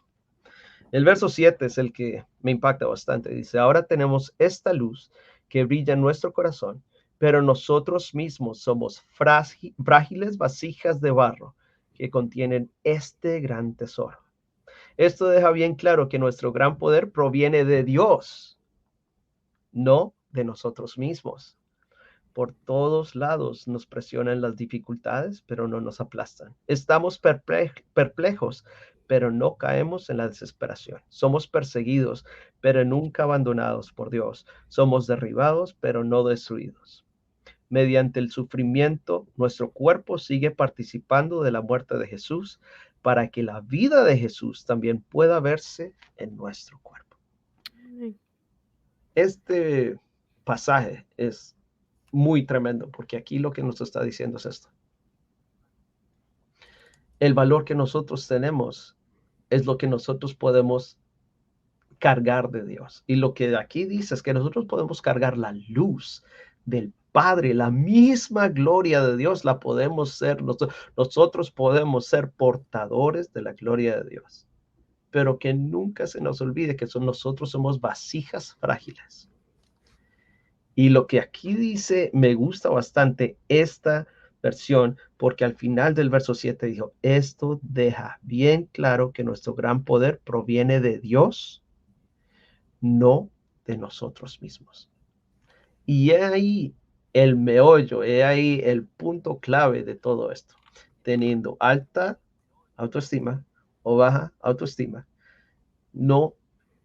El verso 7 es el que me impacta bastante. Dice, ahora tenemos esta luz que brilla en nuestro corazón, pero nosotros mismos somos frágiles vasijas de barro que contienen este gran tesoro. Esto deja bien claro que nuestro gran poder proviene de Dios, no de nosotros mismos. Por todos lados nos presionan las dificultades, pero no nos aplastan. Estamos perplejos, pero no caemos en la desesperación. Somos perseguidos, pero nunca abandonados por Dios. Somos derribados, pero no destruidos. Mediante el sufrimiento, nuestro cuerpo sigue participando de la muerte de Jesús para que la vida de Jesús también pueda verse en nuestro cuerpo. Este pasaje es muy tremendo porque aquí lo que nos está diciendo es esto. El valor que nosotros tenemos es lo que nosotros podemos cargar de Dios. Y lo que aquí dice es que nosotros podemos cargar la luz del Padre, la misma gloria de Dios la podemos ser, nosotros podemos ser portadores de la gloria de Dios, pero que nunca se nos olvide que nosotros somos vasijas frágiles. Y lo que aquí dice, me gusta bastante esta versión, porque al final del verso 7 dijo, esto deja bien claro que nuestro gran poder proviene de Dios, no de nosotros mismos. Y he ahí el meollo, he ahí el punto clave de todo esto. Teniendo alta autoestima o baja autoestima, no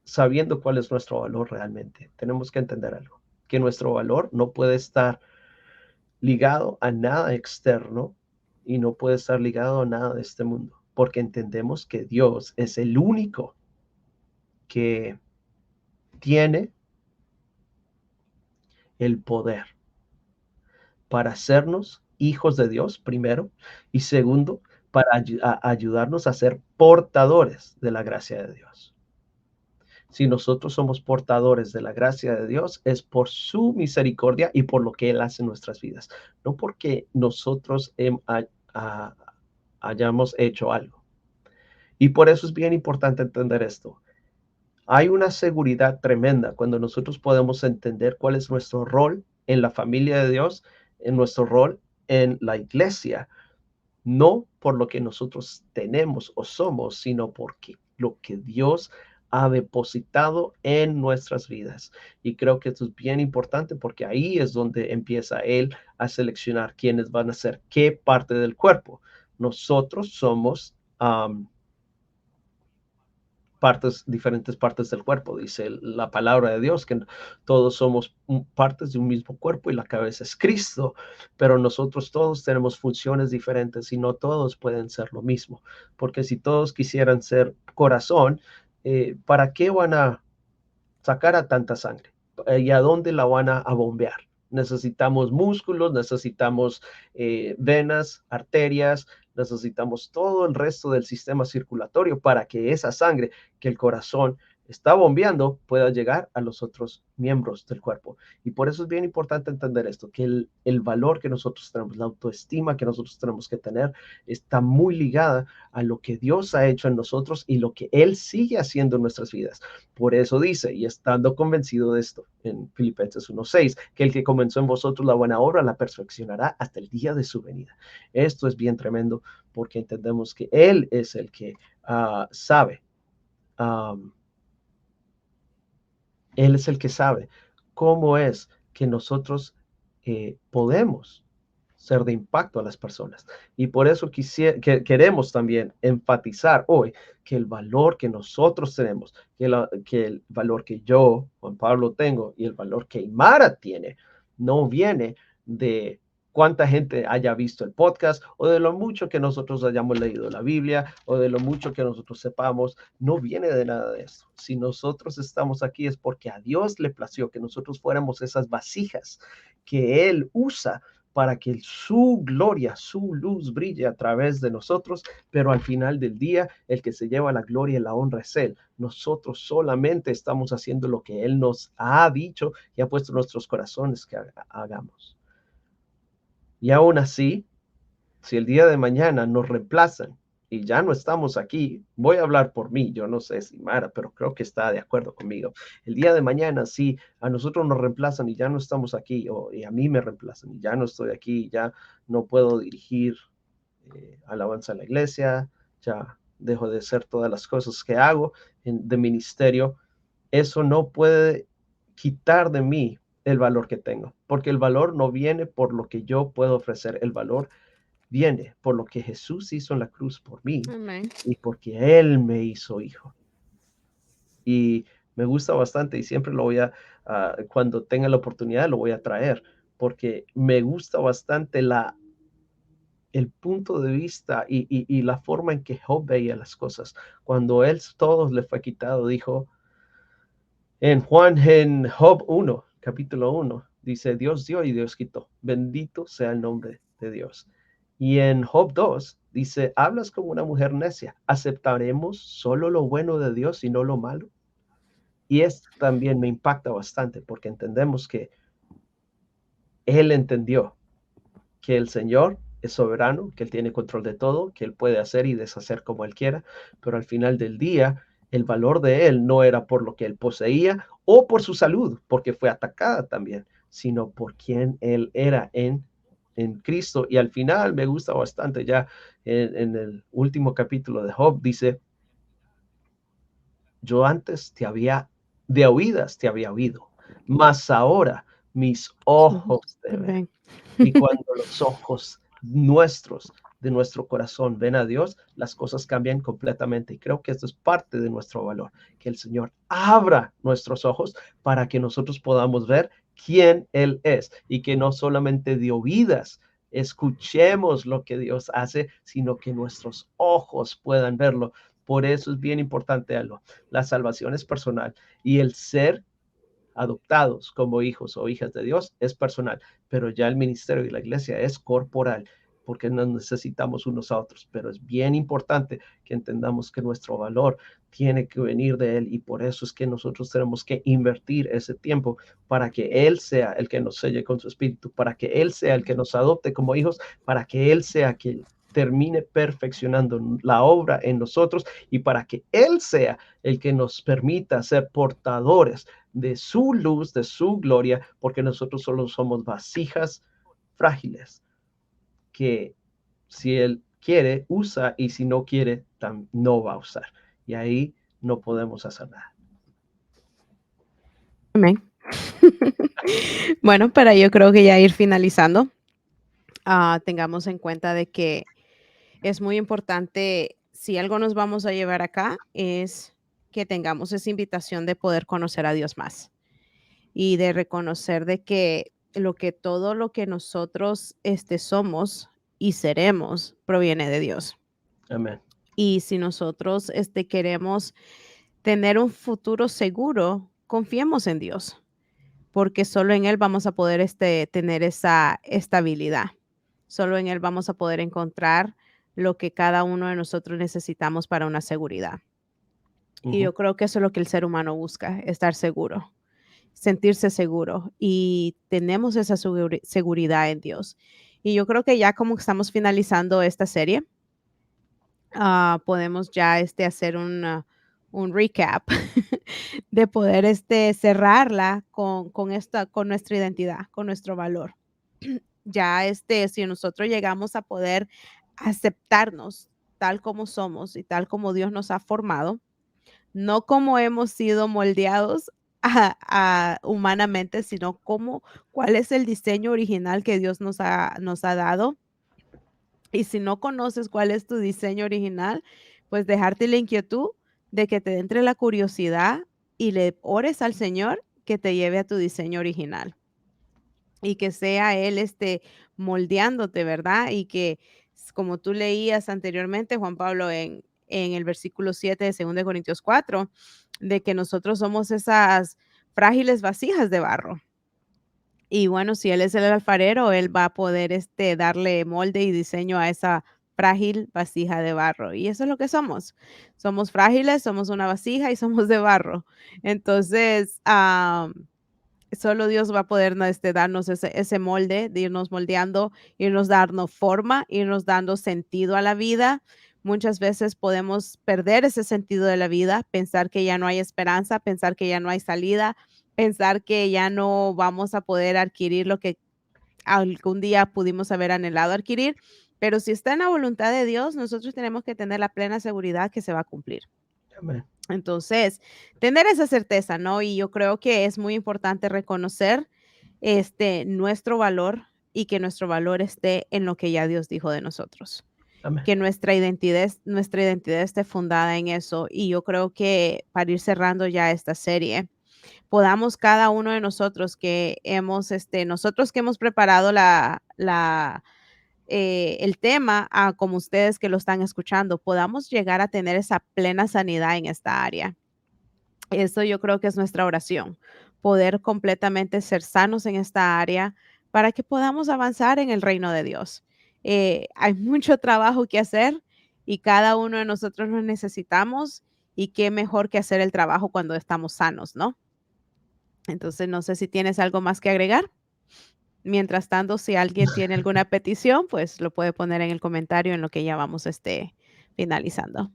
sabiendo cuál es nuestro valor realmente. Tenemos que entender algo, que nuestro valor no puede estar ligado a nada externo y no puede estar ligado a nada de este mundo, porque entendemos que Dios es el único que tiene el poder para hacernos hijos de Dios, primero, y segundo, para ayudarnos a ser portadores de la gracia de Dios. Si nosotros somos portadores de la gracia de Dios, es por su misericordia y por lo que Él hace en nuestras vidas, no porque nosotros hayamos hecho algo. Y por eso es bien importante entender esto. Hay una seguridad tremenda cuando nosotros podemos entender cuál es nuestro rol en la familia de Dios, en nuestro rol en la iglesia, no por lo que nosotros tenemos o somos, sino porque lo que Dios ha depositado en nuestras vidas. Y creo que esto es bien importante porque ahí es donde empieza Él a seleccionar quiénes van a ser qué parte del cuerpo. Nosotros somos diferentes partes del cuerpo. Dice la palabra de Dios que todos somos partes de un mismo cuerpo y la cabeza es Cristo, pero nosotros todos tenemos funciones diferentes y no todos pueden ser lo mismo, porque si todos quisieran ser corazón, ¿para qué van a sacar a tanta sangre? ¿Y a dónde la van a bombear? Necesitamos músculos, necesitamos venas, arterias, necesitamos todo el resto del sistema circulatorio para que esa sangre que el corazón está bombeando pueda llegar a los otros miembros del cuerpo. Y por eso es bien importante entender esto, que el valor que nosotros tenemos, la autoestima que nosotros tenemos que tener, está muy ligada a lo que Dios ha hecho en nosotros y lo que Él sigue haciendo en nuestras vidas. Por eso dice, y estando convencido de esto, en Filipenses 1:6, que el que comenzó en vosotros la buena obra la perfeccionará hasta el día de su venida. Esto es bien tremendo porque entendemos que Él es el que sabe. um, Él es el que sabe cómo es que nosotros podemos ser de impacto a las personas. Y por eso queremos también enfatizar hoy que el valor que nosotros tenemos, que el valor que yo, Juan Pablo, tengo y el valor que Imara tiene, no viene de cuánta gente haya visto el podcast o de lo mucho que nosotros hayamos leído la Biblia o de lo mucho que nosotros sepamos, no viene de nada de eso. Si nosotros estamos aquí es porque a Dios le plació que nosotros fuéramos esas vasijas que Él usa para que su gloria, su luz brille a través de nosotros, pero al final del día, el que se lleva la gloria y la honra es Él. Nosotros solamente estamos haciendo lo que Él nos ha dicho y ha puesto en nuestros corazones que hagamos. Y aún así, si el día de mañana nos reemplazan y ya no estamos aquí, voy a hablar por mí, yo no sé si Mara, pero creo que está de acuerdo conmigo. El día de mañana, si a nosotros nos reemplazan y ya no estamos aquí, y a mí me reemplazan y ya no estoy aquí, ya no puedo dirigir alabanza a la iglesia, ya dejo de hacer todas las cosas que hago de ministerio, eso no puede quitar de mí el valor que tengo, porque el valor no viene por lo que yo puedo ofrecer, el valor viene por lo que Jesús hizo en la cruz por mí Amén. y porque Él me hizo hijo. Y me gusta bastante y siempre lo voy cuando tenga la oportunidad, lo voy a traer, porque me gusta bastante el punto de vista y la forma en que Job veía las cosas. Cuando él todos le fue quitado, dijo en Job 1, capítulo 1, dice, Dios dio y Dios quitó. Bendito sea el nombre de Dios. Y en Job 2 dice, hablas como una mujer necia, ¿aceptaremos solo lo bueno de Dios y no lo malo? Y esto también me impacta bastante porque entendemos que él entendió que el Señor es soberano, que Él tiene control de todo, que Él puede hacer y deshacer como Él quiera, pero al final del día, el valor de Él no era por lo que Él poseía o por su salud, porque fue atacada también, sino por quien Él era en Cristo. Y al final me gusta bastante ya en el último capítulo de Job, dice, yo antes de oídas te había oído, mas ahora mis ojos te ven. Amén. Y cuando los ojos nuestros, de nuestro corazón, ven a Dios, las cosas cambian completamente. Y creo que esto es parte de nuestro valor, que el Señor abra nuestros ojos para que nosotros podamos ver quién Él es y que no solamente de oídas escuchemos lo que Dios hace, sino que nuestros ojos puedan verlo. Por eso es bien importante algo. La salvación es personal y el ser adoptados como hijos o hijas de Dios es personal, pero ya el ministerio y la iglesia es corporal, porque nos necesitamos unos a otros, pero es bien importante que entendamos que nuestro valor tiene que venir de Él y por eso es que nosotros tenemos que invertir ese tiempo para que Él sea el que nos selle con su espíritu, para que Él sea el que nos adopte como hijos, para que Él sea quien termine perfeccionando la obra en nosotros y para que Él sea el que nos permita ser portadores de su luz, de su gloria, porque nosotros solo somos vasijas frágiles que si Él quiere, usa y si no quiere, no va a usar. Y ahí no podemos hacer nada. Amén. Bueno, para yo creo que ya ir finalizando, tengamos en cuenta de que es muy importante, si algo nos vamos a llevar acá, es que tengamos esa invitación de poder conocer a Dios más y de reconocer de que todo lo que nosotros somos y seremos proviene de Dios. Amén. Y si nosotros queremos tener un futuro seguro, confiemos en Dios, porque solo en Él vamos a poder tener esa estabilidad. Solo en Él vamos a poder encontrar lo que cada uno de nosotros necesitamos para una seguridad. Y yo creo que eso es lo que el ser humano busca, estar seguro, sentirse seguro. Y tenemos esa seguridad en Dios. Y yo creo que ya como estamos finalizando esta serie, podemos ya hacer un recap de poder cerrarla con nuestra identidad, con nuestro valor. Ya si nosotros llegamos a poder aceptarnos tal como somos y tal como Dios nos ha formado, no como hemos sido moldeados humanamente, sino cuál es el diseño original que Dios nos ha dado. Y si no conoces cuál es tu diseño original, pues dejarte la inquietud de que te entre la curiosidad y le ores al Señor que te lleve a tu diseño original y que sea Él moldeándote, ¿verdad? Y que como tú leías anteriormente, Juan Pablo, en el versículo 7 de 2 Corintios 4, de que nosotros somos esas frágiles vasijas de barro. Y bueno, si él es el alfarero, él va a poder, darle molde y diseño a esa frágil vasija de barro. Y eso es lo que somos. Somos frágiles, somos una vasija y somos de barro. Entonces, solo Dios va a poder, ¿no? Darnos ese molde, de irnos moldeando, irnos dando forma, irnos dando sentido a la vida. Muchas veces podemos perder ese sentido de la vida, pensar que ya no hay esperanza, pensar que ya no hay salida, pensar que ya no vamos a poder adquirir lo que algún día pudimos haber anhelado adquirir. Pero si está en la voluntad de Dios, nosotros tenemos que tener la plena seguridad que se va a cumplir. Amén. Entonces, tener esa certeza, ¿no? Y yo creo que es muy importante reconocer nuestro valor y que nuestro valor esté en lo que ya Dios dijo de nosotros, Amén. que nuestra identidad esté fundada en eso. Y yo creo que para ir cerrando ya esta serie, podamos cada uno de nosotros nosotros que hemos preparado el tema, como ustedes que lo están escuchando, podamos llegar a tener esa plena sanidad en esta área. Eso yo creo que es nuestra oración, poder completamente ser sanos en esta área para que podamos avanzar en el reino de Dios. Hay mucho trabajo que hacer y cada uno de nosotros lo necesitamos y qué mejor que hacer el trabajo cuando estamos sanos, ¿no? Entonces, no sé si tienes algo más que agregar. Mientras tanto, si alguien tiene alguna petición, pues lo puede poner en el comentario en lo que ya vamos finalizando.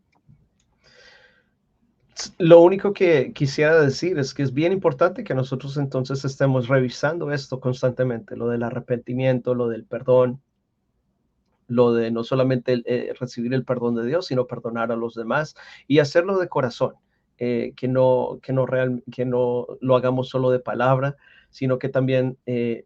Lo único que quisiera decir es que es bien importante que nosotros entonces estemos revisando esto constantemente, lo del arrepentimiento, lo del perdón, lo de no solamente recibir el perdón de Dios, sino perdonar a los demás y hacerlo de corazón, que no lo hagamos solo de palabra, sino que también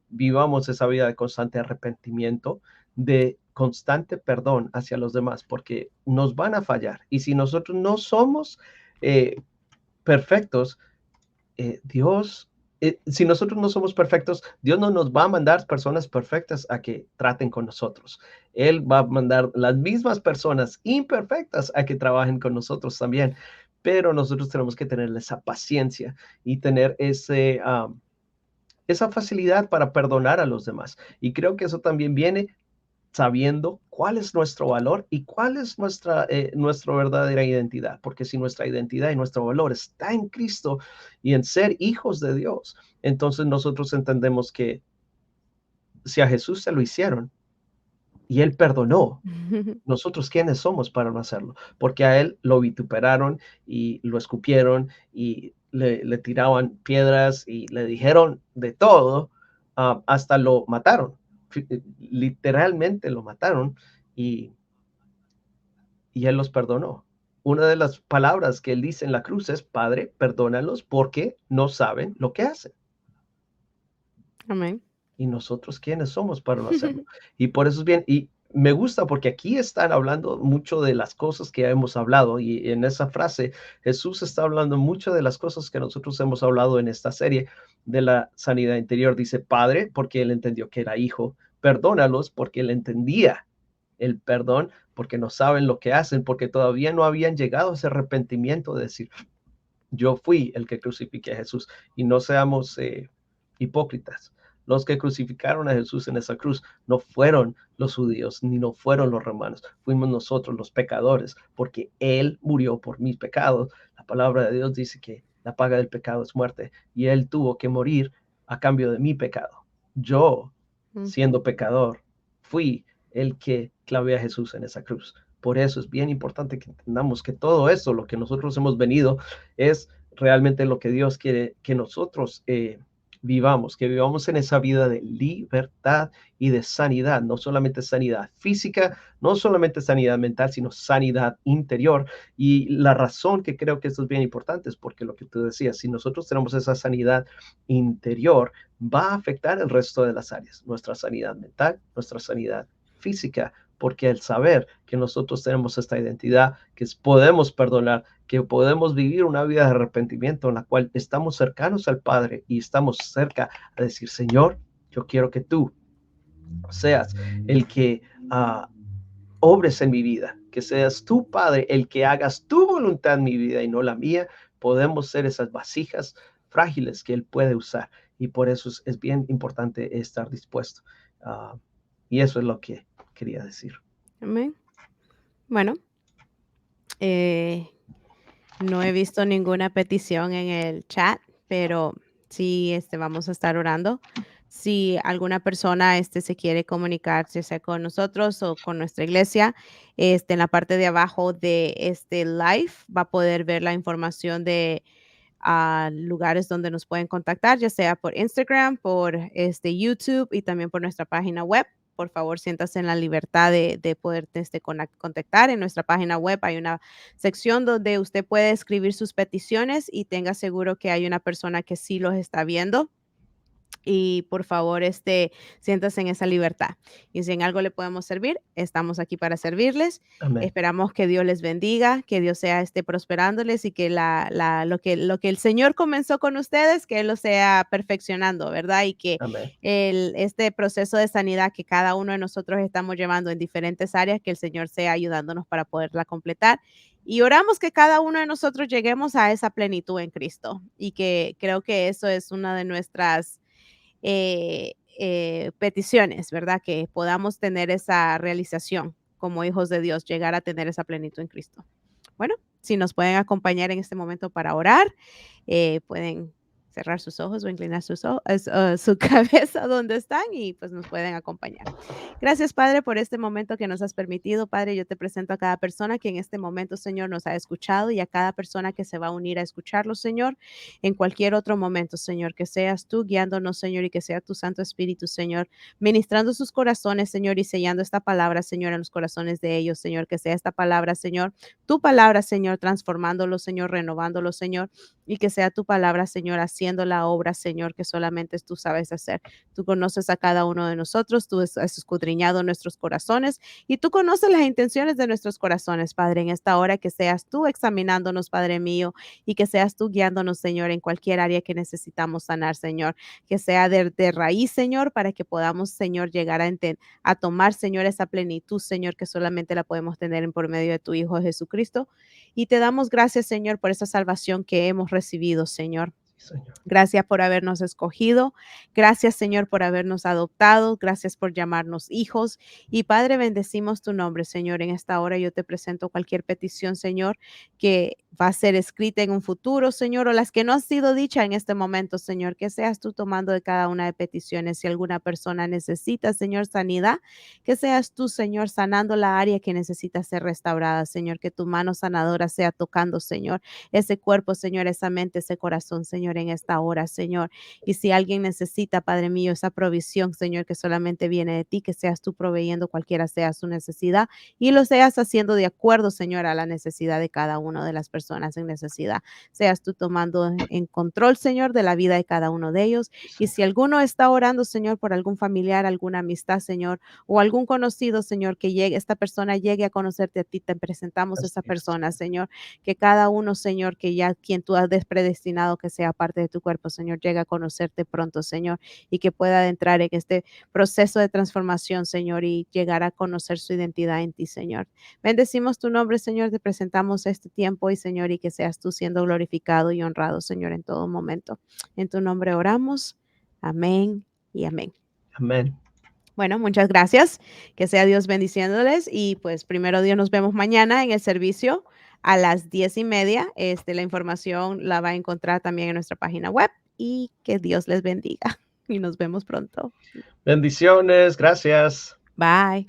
vivamos esa vida de constante arrepentimiento, de constante perdón hacia los demás, porque nos van a fallar. Y si nosotros no somos eh, perfectos, Dios, si nosotros no somos perfectos, Dios no nos va a mandar personas perfectas a que traten con nosotros. Él va a mandar las mismas personas imperfectas a que trabajen con nosotros también. Pero nosotros tenemos que tener esa paciencia y tener esa facilidad para perdonar a los demás. Y creo que eso también viene sabiendo cuál es nuestro valor y cuál es nuestra verdadera identidad. Porque si nuestra identidad y nuestro valor está en Cristo y en ser hijos de Dios, entonces nosotros entendemos que si a Jesús se lo hicieron y Él perdonó, nosotros quiénes somos para no hacerlo, porque a Él lo vituperaron y lo escupieron y le tiraban piedras y le dijeron de todo, hasta lo mataron, literalmente lo mataron y Él los perdonó. Una de las palabras que Él dice en la cruz es, Padre, perdónalos porque no saben lo que hacen. Amén. ¿Y nosotros quiénes somos para no hacerlo? Y por eso es bien, y me gusta porque aquí están hablando mucho de las cosas que hemos hablado, y en esa frase Jesús está hablando mucho de las cosas que nosotros hemos hablado en esta serie de la sanidad interior. Dice Padre, porque Él entendió que era hijo, perdónalos porque Él entendía el perdón, porque no saben lo que hacen, porque todavía no habían llegado a ese arrepentimiento de decir, yo fui el que crucifiqué a Jesús, y no seamos hipócritas. Los que crucificaron a Jesús en esa cruz no fueron los judíos, ni no fueron los romanos, fuimos nosotros los pecadores, porque Él murió por mis pecados. La La palabra de Dios dice que la paga del pecado es muerte y Él tuvo que morir a cambio de mi pecado. Yo, siendo pecador, fui el que clavé a Jesús en esa cruz. Por eso es bien importante que entendamos que todo eso, lo que nosotros hemos venido, es realmente lo que Dios quiere que nosotros vivamos, que vivamos en esa vida de libertad y de sanidad, no solamente sanidad física, no solamente sanidad mental, sino sanidad interior. Y la razón que creo que esto es bien importante es porque lo que tú decías, si nosotros tenemos esa sanidad interior, va a afectar el resto de las áreas, nuestra sanidad mental, nuestra sanidad física, porque el saber que nosotros tenemos esta identidad, que podemos perdonar, que podemos vivir una vida de arrepentimiento en la cual estamos cercanos al Padre y estamos cerca a decir, Señor, yo quiero que tú seas el que obres en mi vida, que seas tú, Padre, el que hagas tu voluntad en mi vida y no la mía. Podemos ser esas vasijas frágiles que Él puede usar y por eso es bien importante estar dispuesto. Y eso es lo que quería decir. Amén. Bueno, no he visto ninguna petición en el chat, pero sí, vamos a estar orando. Si alguna persona se quiere comunicar, ya sea con nosotros o con nuestra iglesia, en la parte de abajo de este live va a poder ver la información de lugares donde nos pueden contactar, ya sea por Instagram, por YouTube y también por nuestra página web. Por favor, siéntase en la libertad de poder contactar. En nuestra página web hay una sección donde usted puede escribir sus peticiones y tenga seguro que hay una persona que sí los está viendo. Y por favor, siéntase en esa libertad. Y si en algo le podemos servir, estamos aquí para servirles. Amén. Esperamos que Dios les bendiga, que Dios sea prosperándoles y que lo que el Señor comenzó con ustedes, que Él lo sea perfeccionando, ¿verdad? Y que Amén. este proceso de sanidad que cada uno de nosotros estamos llevando en diferentes áreas, que el Señor sea ayudándonos para poderla completar. Y oramos que cada uno de nosotros lleguemos a esa plenitud en Cristo. Y que creo que eso es una de nuestras peticiones, ¿verdad? Que podamos tener esa realización como hijos de Dios, llegar a tener esa plenitud en Cristo. Bueno, si nos pueden acompañar en este momento para orar, pueden cerrar sus ojos o inclinar su cabeza donde están y pues nos pueden acompañar. Gracias, Padre, por este momento que nos has permitido. Padre, yo te presento a cada persona que en este momento, Señor, nos ha escuchado y a cada persona que se va a unir a escucharlo, Señor, en cualquier otro momento, Señor, que seas tú guiándonos, Señor, y que sea tu Santo Espíritu, Señor, ministrando sus corazones, Señor, y sellando esta palabra, Señor, en los corazones de ellos, Señor, que sea esta palabra, Señor, tu palabra, Señor, transformándolo, Señor, renovándolo, Señor, y que sea tu palabra, Señor, haciendo la obra, Señor, que solamente tú sabes hacer. Tú conoces a cada uno de nosotros, tú has escudriñado nuestros corazones y tú conoces las intenciones de nuestros corazones, Padre, en esta hora que seas tú examinándonos, Padre mío, y que seas tú guiándonos, Señor, en cualquier área que necesitamos sanar, Señor, que sea de raíz, Señor, para que podamos, Señor, llegar a tomar, Señor, esa plenitud, Señor, que solamente la podemos tener por medio de tu Hijo Jesucristo. Y te damos gracias, Señor, por esa salvación que hemos recibido, Señor. Señor. Gracias por habernos escogido. Gracias, Señor, por habernos adoptado. Gracias por llamarnos hijos. Y Padre, bendecimos tu nombre, Señor. En esta hora yo te presento cualquier petición, Señor, que va a ser escrita en un futuro, Señor, o las que no han sido dichas en este momento, Señor, que seas tú tomando de cada una de peticiones. Si alguna persona necesita, Señor, sanidad, que seas tú, Señor, sanando la área que necesita ser restaurada, Señor, que tu mano sanadora sea tocando, Señor, ese cuerpo, Señor, esa mente, ese corazón, Señor, en esta hora, Señor. Y si alguien necesita, Padre mío, esa provisión, Señor, que solamente viene de ti, que seas tú proveyendo cualquiera sea su necesidad y lo seas haciendo de acuerdo, Señor, a la necesidad de cada una de las personas en necesidad. Seas tú tomando en control, Señor, de la vida de cada uno de ellos. Y si alguno está orando, Señor, por algún familiar, alguna amistad, Señor, o algún conocido, Señor, que esta persona llegue a conocerte a ti, te presentamos a esa persona, Señor, que cada uno, Señor, que ya quien tú has predestinado que sea parte de tu cuerpo, Señor, llegue a conocerte pronto, Señor, y que pueda entrar en este proceso de transformación, Señor, y llegar a conocer su identidad en ti, Señor. Bendecimos tu nombre, Señor, te presentamos este tiempo y, Señor, y que seas tú siendo glorificado y honrado, Señor, en todo momento. En tu nombre oramos. Amén y amén. Amén. Bueno, muchas gracias. Que sea Dios bendiciéndoles y pues primero Dios nos vemos mañana en el servicio a las 10:30. La información la va a encontrar también en nuestra página web y que Dios les bendiga y nos vemos pronto. Bendiciones, gracias. Bye.